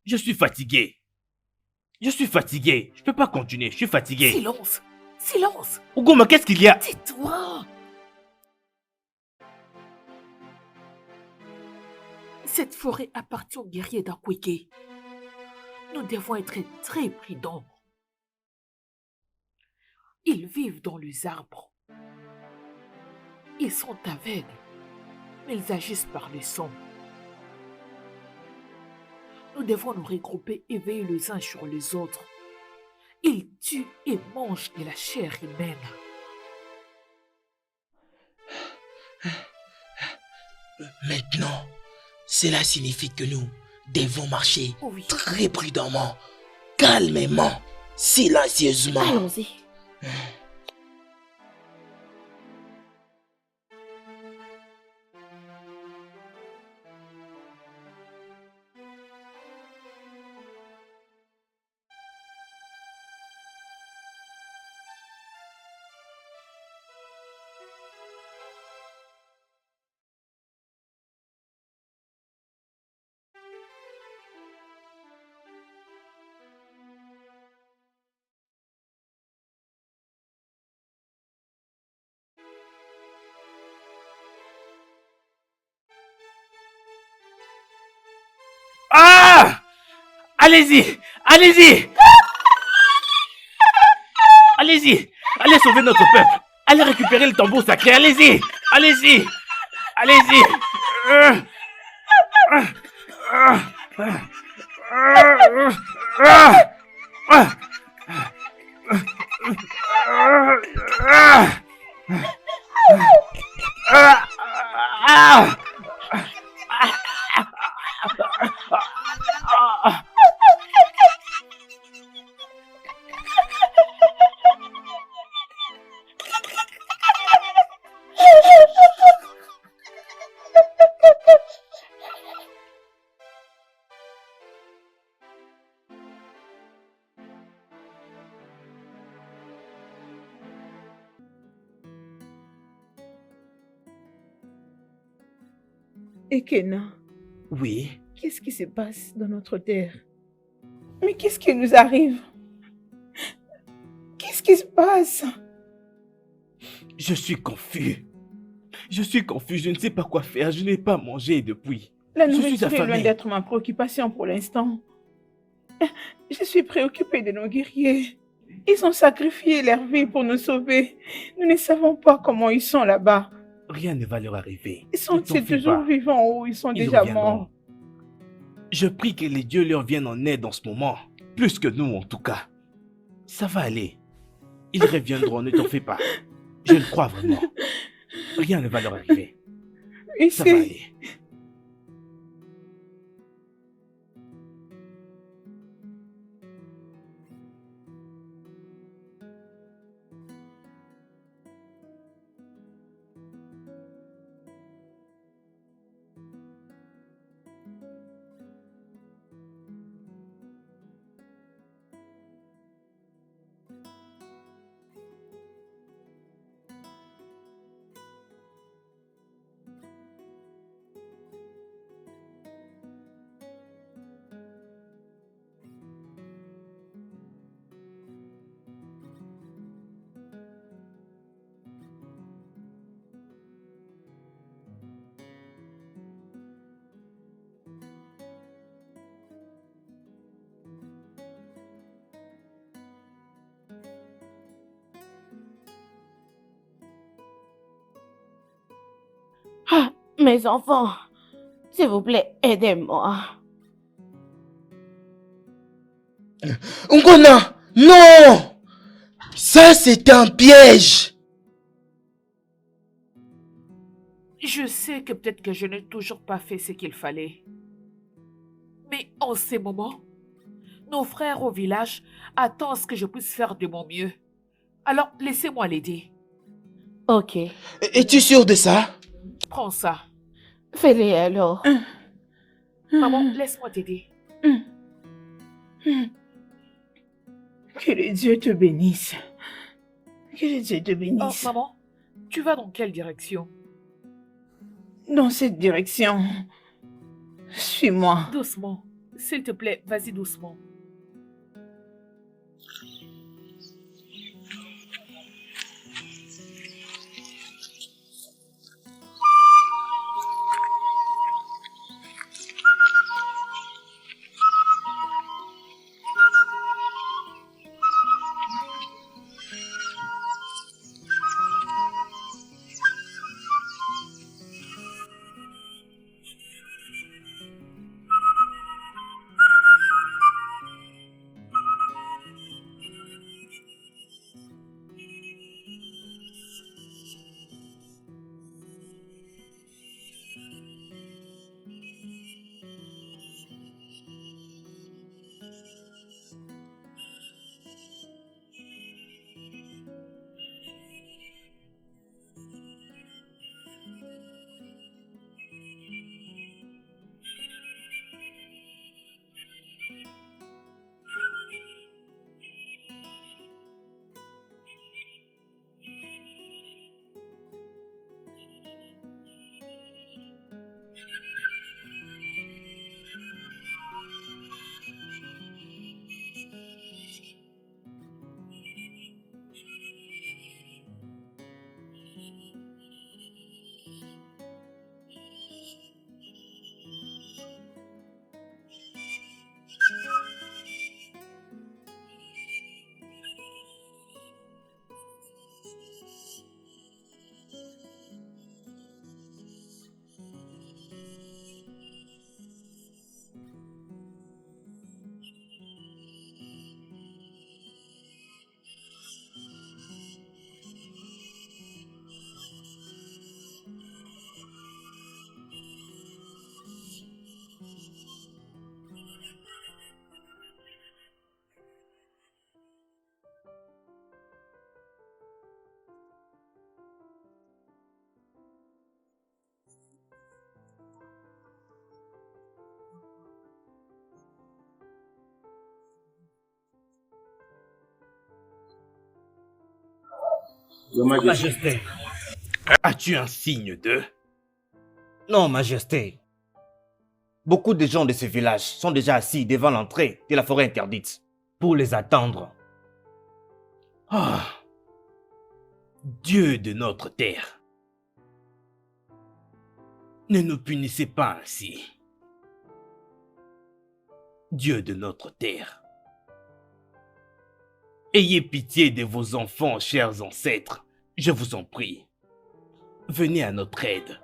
Je suis fatigué. Je suis fatigué. Je peux pas continuer. Je suis fatigué. Silence, silence, Ogoma, qu'est-ce qu'il y a? tais-toi. Cette forêt appartient aux guerriers d'Akweke. Nous devons être très prudents. Ils vivent dans les arbres. Ils sont aveugles, mais ils agissent par le son. Nous devons nous regrouper et veiller les uns sur les autres. Ils tuent et mangent de la chair humaine. Maintenant, cela signifie que nous devons marcher Oui. très prudemment, calmement, silencieusement. Allons-y. Ah! Allez-y! Allez-y! Allez-y! Allez sauver notre peuple! Allez récupérer le tambour sacré! Allez-y! Allez-y! Allez-y! Ekena, Oui. qu'est-ce qui se passe dans notre terre? Mais qu'est-ce qui nous arrive? Qu'est-ce qui se passe? Je suis confus. Je suis confus, je ne sais pas quoi faire. Je n'ai pas mangé depuis. La Je suis nourriture est loin affamé. d'être ma préoccupation pour l'instant. Je suis préoccupée de nos guerriers. Ils ont sacrifié leur vie pour nous sauver. Nous ne savons pas comment ils sont là-bas. Rien ne va leur arriver. Ils Ne sont t'en fais toujours pas. vivants ou ils sont Ils déjà reviendront. morts? Je prie que les dieux leur viennent en aide en ce moment. Plus que nous en tout cas. Ça va aller. Ils reviendront, ne t'en fais pas. Je le crois vraiment. Rien ne va leur arriver. Ça va Ici, aller. Ah, mes enfants, s'il vous plaît, aidez-moi. Ngona, non! Ça, c'est un piège! Je sais que peut-être que je n'ai toujours pas fait ce qu'il fallait. Mais en ces moments, nos frères au village attendent à ce que je puisse faire de mon mieux. Alors, laissez-moi l'aider. Ok, Es-tu sûr de ça? Prends ça. fais-le alors. Maman, laisse-moi t'aider. que les dieux te bénissent. Que les dieux te Oh, bénissent. maman, tu vas dans quelle direction? Dans cette direction, suis-moi. Doucement. S'il te plaît, vas-y doucement. Majesté, as-tu un signe d'eux? Non, Majesté. Beaucoup de gens de ce village sont déjà assis devant l'entrée de la forêt interdite pour les attendre. Ah, Dieu de notre terre, ne nous punissez pas ainsi. Dieu de notre terre, ayez pitié de vos enfants, chers ancêtres, je vous en prie. Venez à notre aide.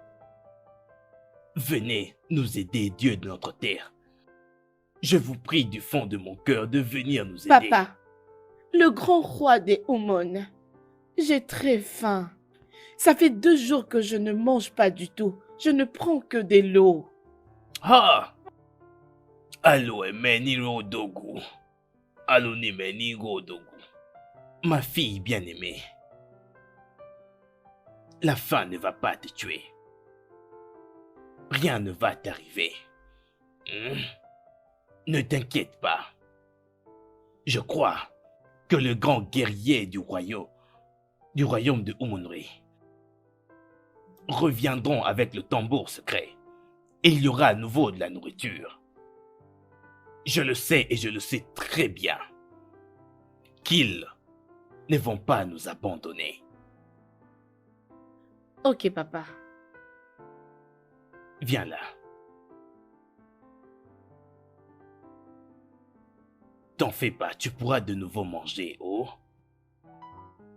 Venez nous aider, Dieu de notre terre. Je vous prie du fond de mon cœur de venir nous aider. Papa, le grand roi des Omon, j'ai très faim. Ça fait 2 jours que je ne mange pas du tout. Je ne prends que de l'eau. Ah! Allo emeni rodogu. Allo nimeni rodogu. Ma fille bien-aimée, la faim ne va pas te tuer. Rien ne va t'arriver. Ne t'inquiète pas. Je crois que le grand guerrier du royaume de Umunri reviendront avec le tambour secret et il y aura à nouveau de la nourriture. Je le sais et je le sais très bien qu'ils ne vont pas nous abandonner. Ok, papa. Viens là. T'en fais pas, tu pourras de nouveau manger, oh.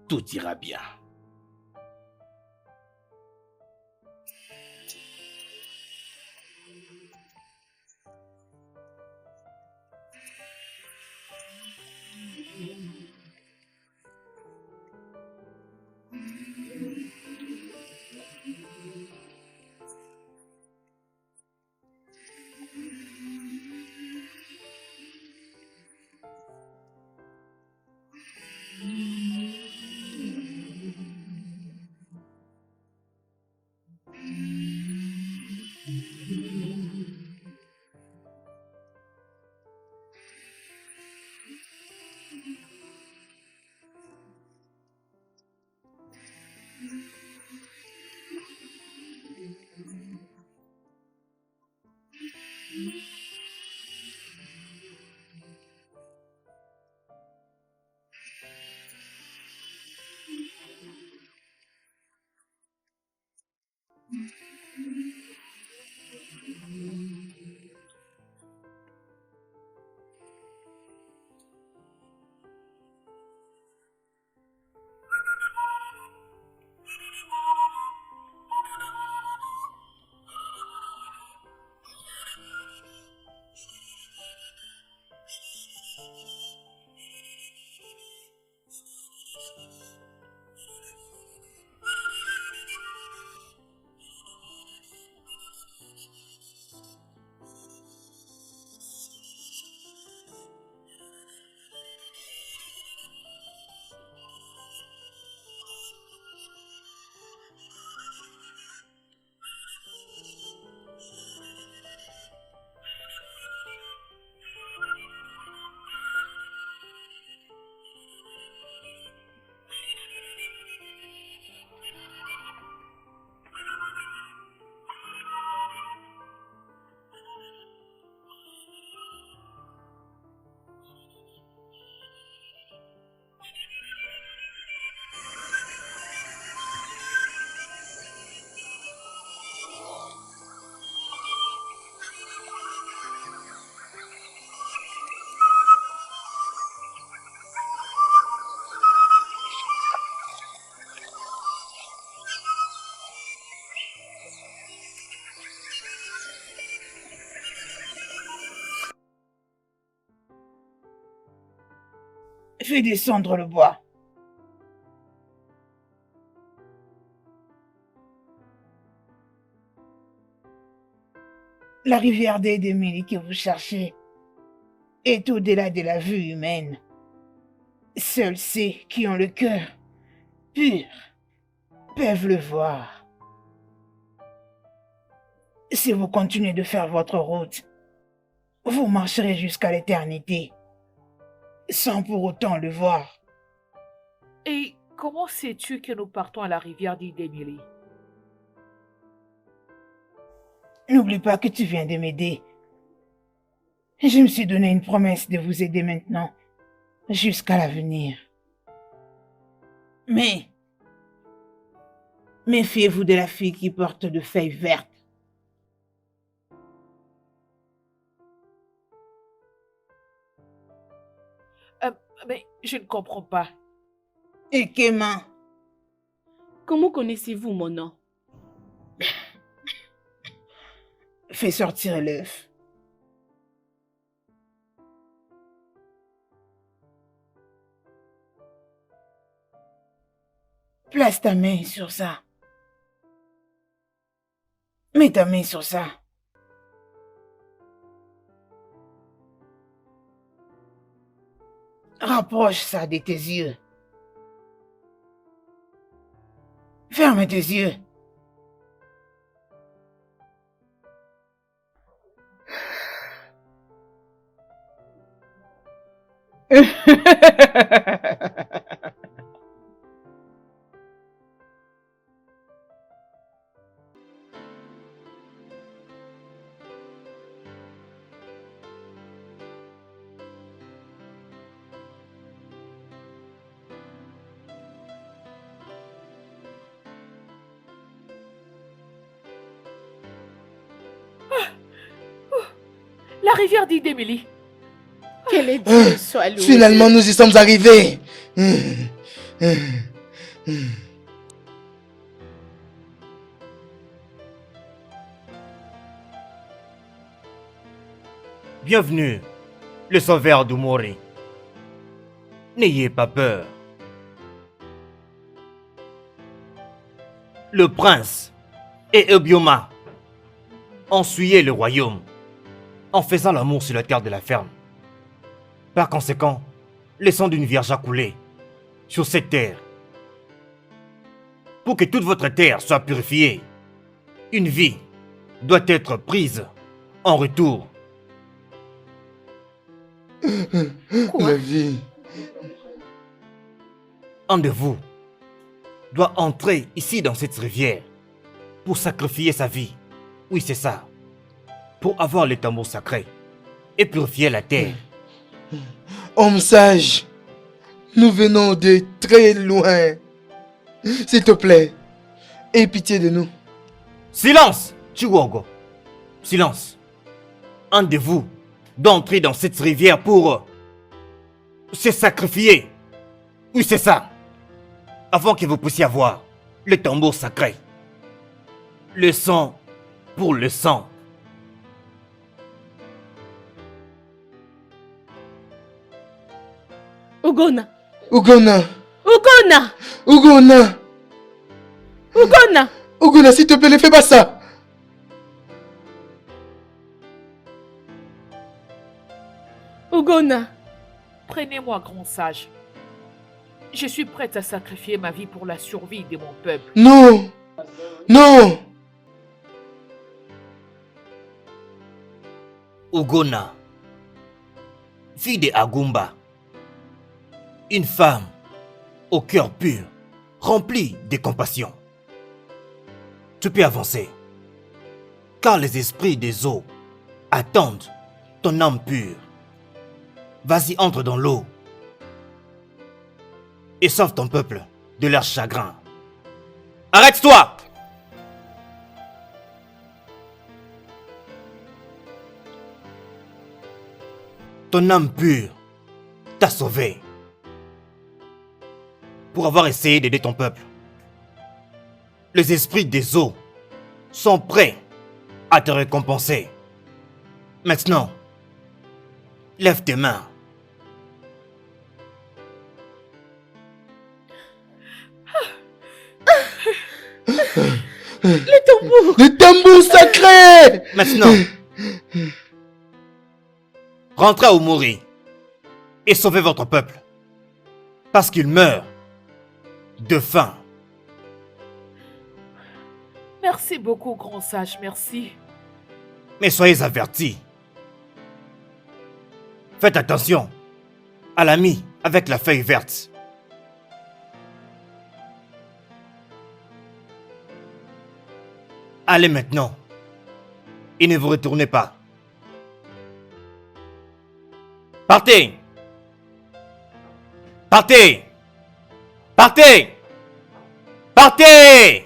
Tout ira bien. Fais descendre le bois. La rivière d'Edemili que vous cherchez est au-delà de la vue humaine. Seuls ceux qui ont le cœur pur peuvent le voir. Si vous continuez de faire votre route, vous marcherez jusqu'à l'éternité, sans pour autant le voir. Et comment sais-tu que nous partons à la rivière d'Idemili? N'oublie pas que tu viens de m'aider. Je me suis donné une promesse de vous aider maintenant, jusqu'à l'avenir. Mais, méfiez-vous de la fille qui porte de feuilles vertes. Mais je ne comprends pas. Et Kéma, Comment connaissez-vous mon nom? fais sortir l'œuf. Place ta main sur ça. Mets ta main sur ça. Rapproche ça de tes yeux. Ferme tes yeux. La rivière dit d'Émilie. Que les dieux soient loués. Finalement, nous y sommes arrivés. Bienvenue, le sauveur d'Umori. N'ayez pas peur. Le prince et Ebioma ont souillé le royaume en faisant l'amour sur la terre de la ferme. Par conséquent, le sang d'une vierge a coulé sur cette terre. Pour que toute votre terre soit purifiée, une vie doit être prise en retour. La vie. Un de vous doit entrer ici dans cette rivière pour sacrifier sa vie. Oui, c'est ça. Pour avoir le tambour sacré et purifier la terre. Homme sage, nous venons de très loin. S'il te plaît, aie pitié de nous. Silence, Chiwogo. Silence. Un de vous doit entrer dans cette rivière pour se sacrifier. Oui, c'est ça. Avant que vous puissiez avoir le tambour sacré. Le sang pour le sang. Ugona. Ugona, Ugona. Ugona, Ugona. Ugona, s'il te plaît, ne fais pas ça. Ugona. Prenez-moi, grand sage. Je suis prête à sacrifier ma vie pour la survie de mon peuple. Non, non. Ugona, fille de Agumba, une femme au cœur pur, remplie de compassion. Tu peux avancer, car les esprits des eaux attendent ton âme pure. Vas-y, entre dans l'eau et sauve ton peuple de leur chagrin. Arrête-toi! Ton âme pure t'a sauvé pour avoir essayé d'aider ton peuple. Les esprits des eaux sont prêts à te récompenser. Maintenant, lève tes mains. Le tambour. Le tambour sacré. Maintenant, rentrez à Umori et sauvez votre peuple. Parce qu'il meurt de faim. Merci beaucoup, grand sage, merci. Mais soyez avertis. Faites attention à l'ami avec la feuille verte. Allez maintenant et ne vous retournez pas. Partez! Partez! Partez! Partez!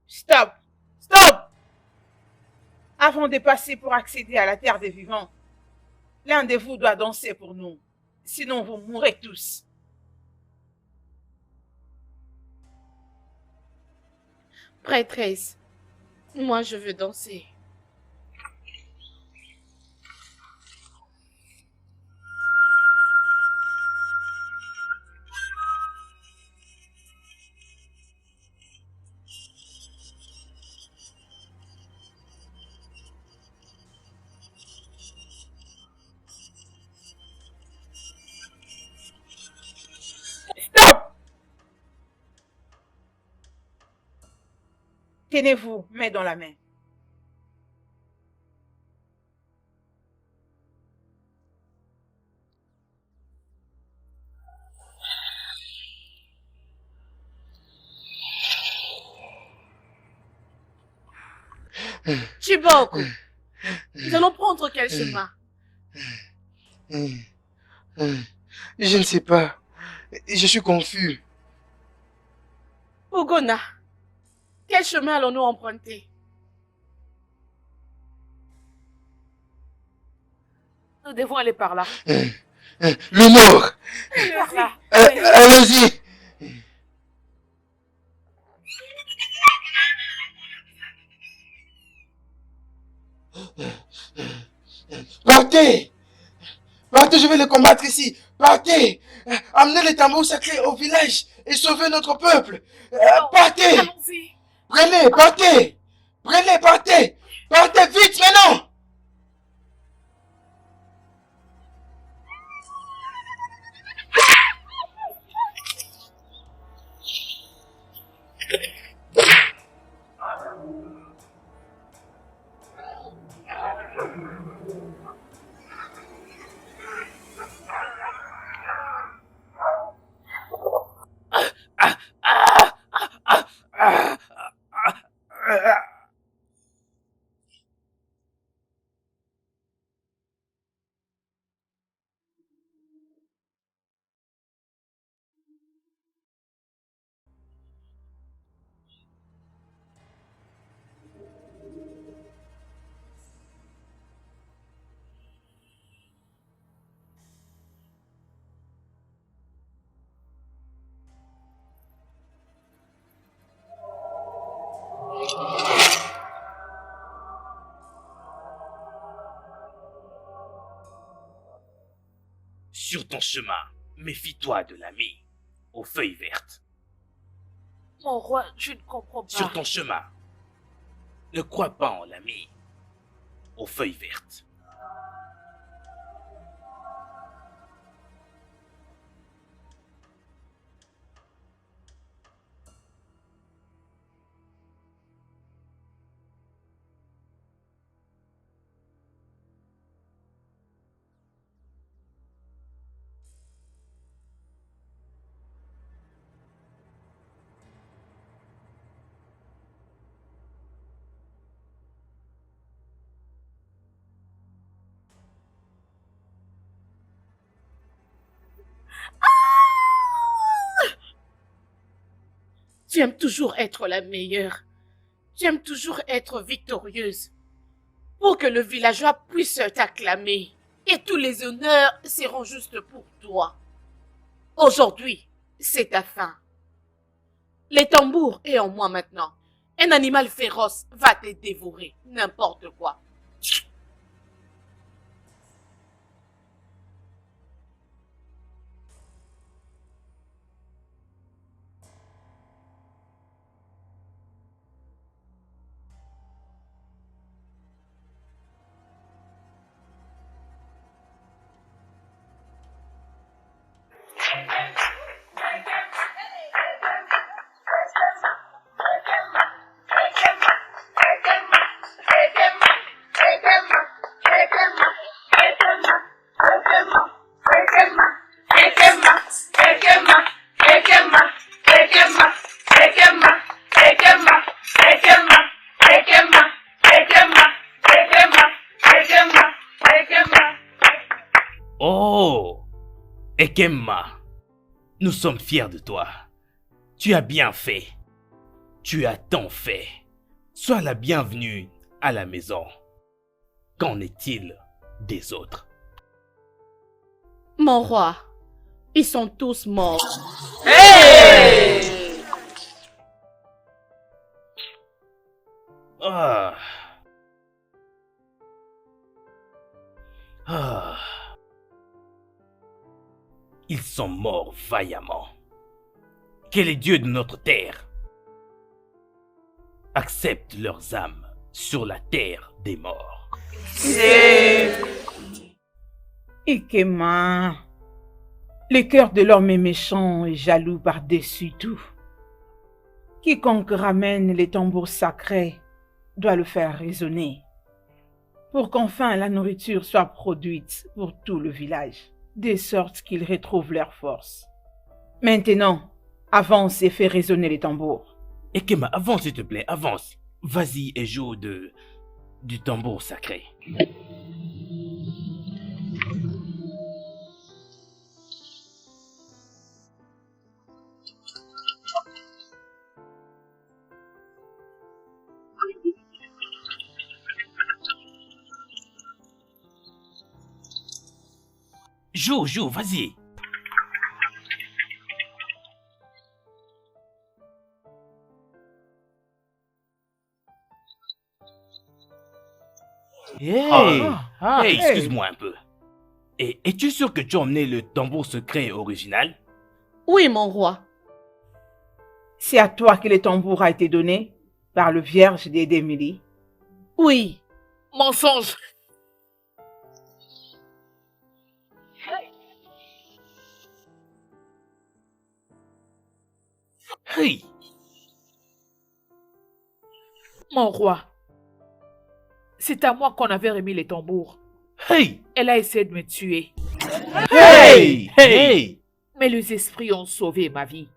Stop! Stop! Avant de passer pour accéder à la terre des vivants, l'un de vous doit danser pour nous. Sinon, vous mourrez tous. Prêtresse, moi je veux danser. Stop! Tenez-vous, main dans la main. Chiboko, nous allons prendre quel chemin? Je ne sais pas. Je suis confus. Ogona, quel chemin allons-nous emprunter? Nous devons aller par là. Le nord. Par là. Allons-y. Partez! Partez, je vais les combattre ici. Partez! Amenez les tambours sacrés au village et sauvez notre peuple. Partez! Allons-y. Prenez, partez! Prenez, partez! Partez vite maintenant! Sur ton chemin, méfie-toi de l'ami aux feuilles vertes. Mon roi, je ne comprends pas. Sur ton chemin, ne crois pas en l'ami aux feuilles vertes. Tu aimes toujours être la meilleure. Tu aimes toujours être victorieuse. Pour que le villageois puisse t'acclamer. Et tous les honneurs seront juste pour toi. Aujourd'hui, c'est ta fin. Les tambours est en moi maintenant. Un animal féroce va te dévorer, n'importe quoi. Oh, Ekemma, nous sommes fiers de toi. Tu as bien fait. Tu as tant fait. Sois la bienvenue à la maison. Qu'en est-il des autres? Mon roi, ils sont tous morts. Ah. Ah. Ils sont morts vaillamment. Que les dieux de notre terre acceptent leurs âmes sur la terre des morts. Ikema, le cœur de l'homme est méchant et jaloux par-dessus tout. Quiconque ramène les tambours sacrés doit le faire résonner pour qu'enfin la nourriture soit produite pour tout le village, de sorte qu'ils retrouvent leur force. Maintenant, avance et fais résonner les tambours. Ekema, avance s'il te plaît, avance. Vas-y et joue du tambour sacré. Joue, vas-y. Hey, excuse-moi un peu. Et es-tu sûr que tu as emmené le tambour secret original? Oui, mon roi. C'est à toi que le tambour a été donné par le vierge d'Edemili. Oui. Mensonge. Hey, Mon roi, c'est à moi qu'on avait remis les tambours. hey, Elle a essayé de me tuer, hey. mais les esprits ont sauvé ma vie.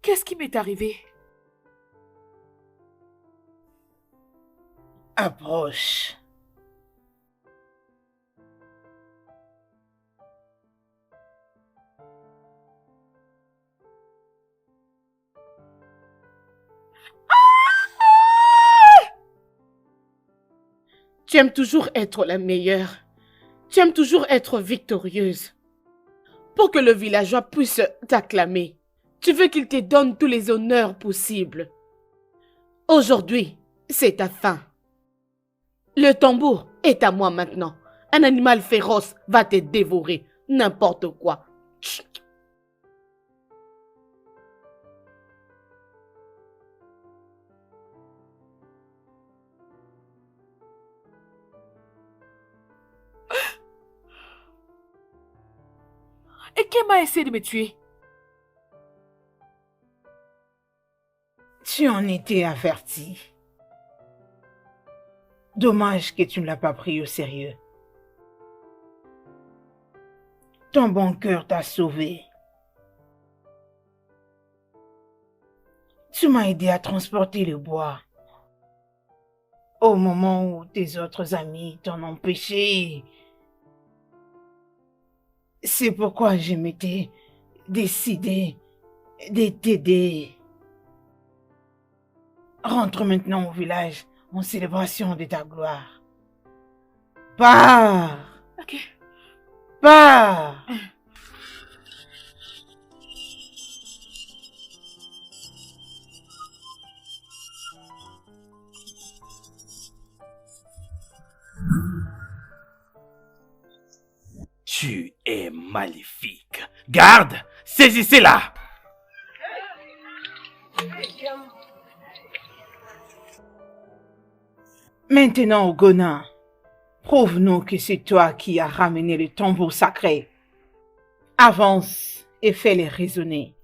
Qu'est-ce qui m'est arrivé? Approche. Tu aimes toujours être la meilleure. Tu aimes toujours être victorieuse. Pour que le villageois puisse t'acclamer, tu veux qu'il te donne tous les honneurs possibles. Aujourd'hui, c'est ta fin. Le tambour est à moi maintenant. Un animal féroce va te dévorer, n'importe quoi. Et qui m'a essayé de me tuer? Tu en étais averti. Dommage que tu ne l'as pas pris au sérieux. Ton bon cœur t'a sauvé. Tu m'as aidé à transporter le bois. Au moment où tes autres amis t'en ont empêché. C'est pourquoi je m'étais décidé de t'aider. Rentre maintenant au village en célébration de ta gloire. Pars! Ok. Pars! Tu es maléfique. Garde, saisissez-la. Maintenant, Ogona, prouve-nous que c'est toi qui as ramené le tambour sacré. Avance et fais-les résonner.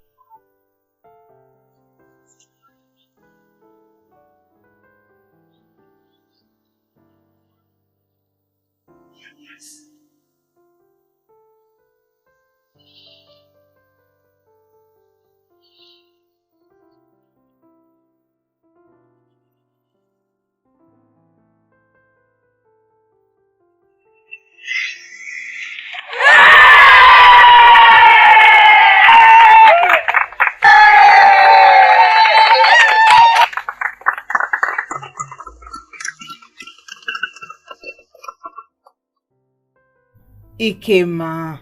Ikema,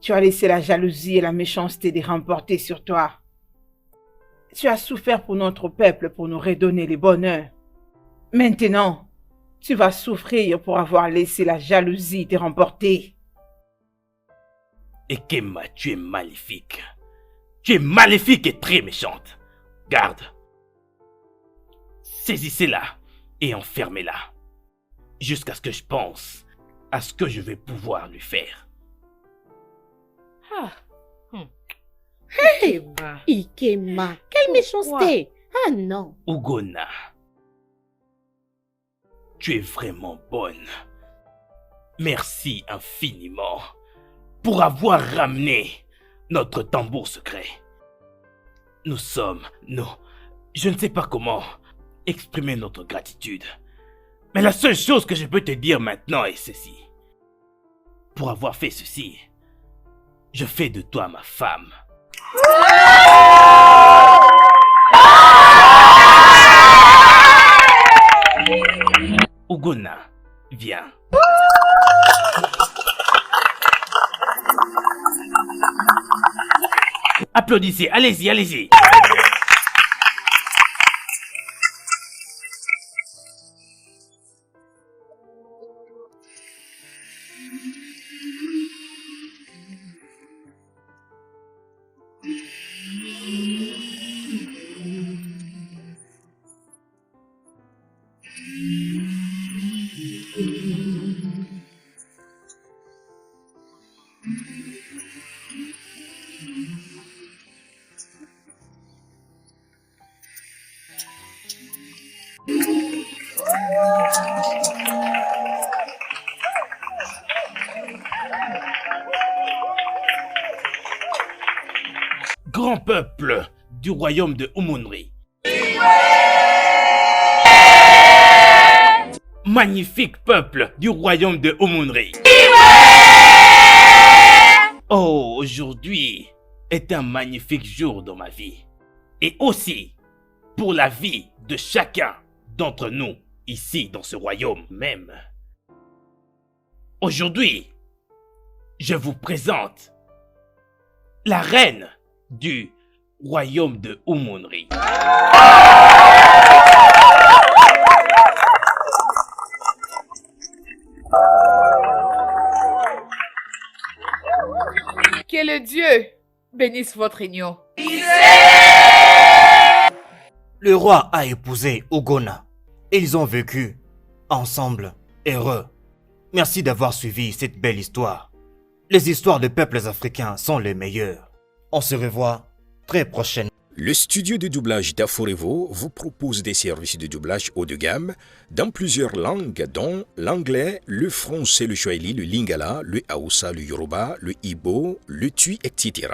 tu as laissé la jalousie et la méchanceté les remporter sur toi. Tu as souffert pour notre peuple pour nous redonner le bonheur. Maintenant, tu vas souffrir pour avoir laissé la jalousie te remporter. Ekema, tu es maléfique. Tu es maléfique et très méchante. Garde. Saisissez-la et enfermez-la. Jusqu'à ce que je pense à ce que je vais pouvoir lui faire. Ah. Hey, Ikema. Ikema, quelle méchanceté! Ah non! Ogona, tu es vraiment bonne. Merci infiniment pour avoir ramené notre tambour secret. Nous, je ne sais pas comment exprimer notre gratitude. Mais la seule chose que je peux te dire maintenant est ceci. Pour avoir fait ceci, je fais de toi ma femme. Ogona, viens. Applaudissez, allez-y, allez-y. Grand peuple du royaume de Umunri. Magnifique peuple du royaume de Umunri. Oh, aujourd'hui est un magnifique jour dans ma vie. Et aussi pour la vie de chacun d'entre nous ici dans ce royaume même. Aujourd'hui, je vous présente la reine du royaume de Umunri. Que le Dieu bénisse votre union. Le roi a épousé Ogona et ils ont vécu ensemble heureux. Merci d'avoir suivi cette belle histoire. Les histoires de peuples africains sont les meilleures. On se revoit très prochainement. Le studio de doublage d'Aforevo vous propose des services de doublage haut de gamme dans plusieurs langues dont l'anglais, le français, le swahili, le lingala, le hausa, le yoruba, le ibo, le tui, etc.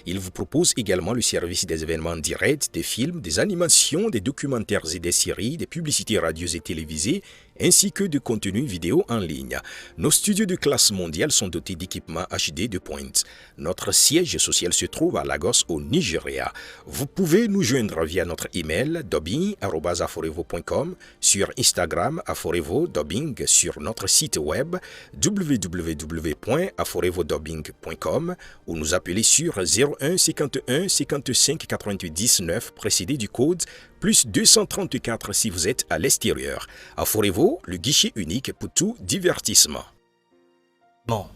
Il vous propose également le service des événements directs, des films, des animations, des documentaires et des séries, des publicités radio et télévisées, ainsi que de contenus vidéo en ligne. Nos studios de classe mondiale sont dotés d'équipements HD de pointe. Notre siège social se trouve à Lagos au Nigeria. Vous pouvez nous joindre via notre email dubbing@aforevo.com, sur Instagram Aforevo Dubbing, sur notre site web www.aforevodubbing.com ou nous appeler sur 01 51 55 88 19 précédé du code plus 234 si vous êtes à l'extérieur. Aforevo, le guichet unique pour tout divertissement. Bon,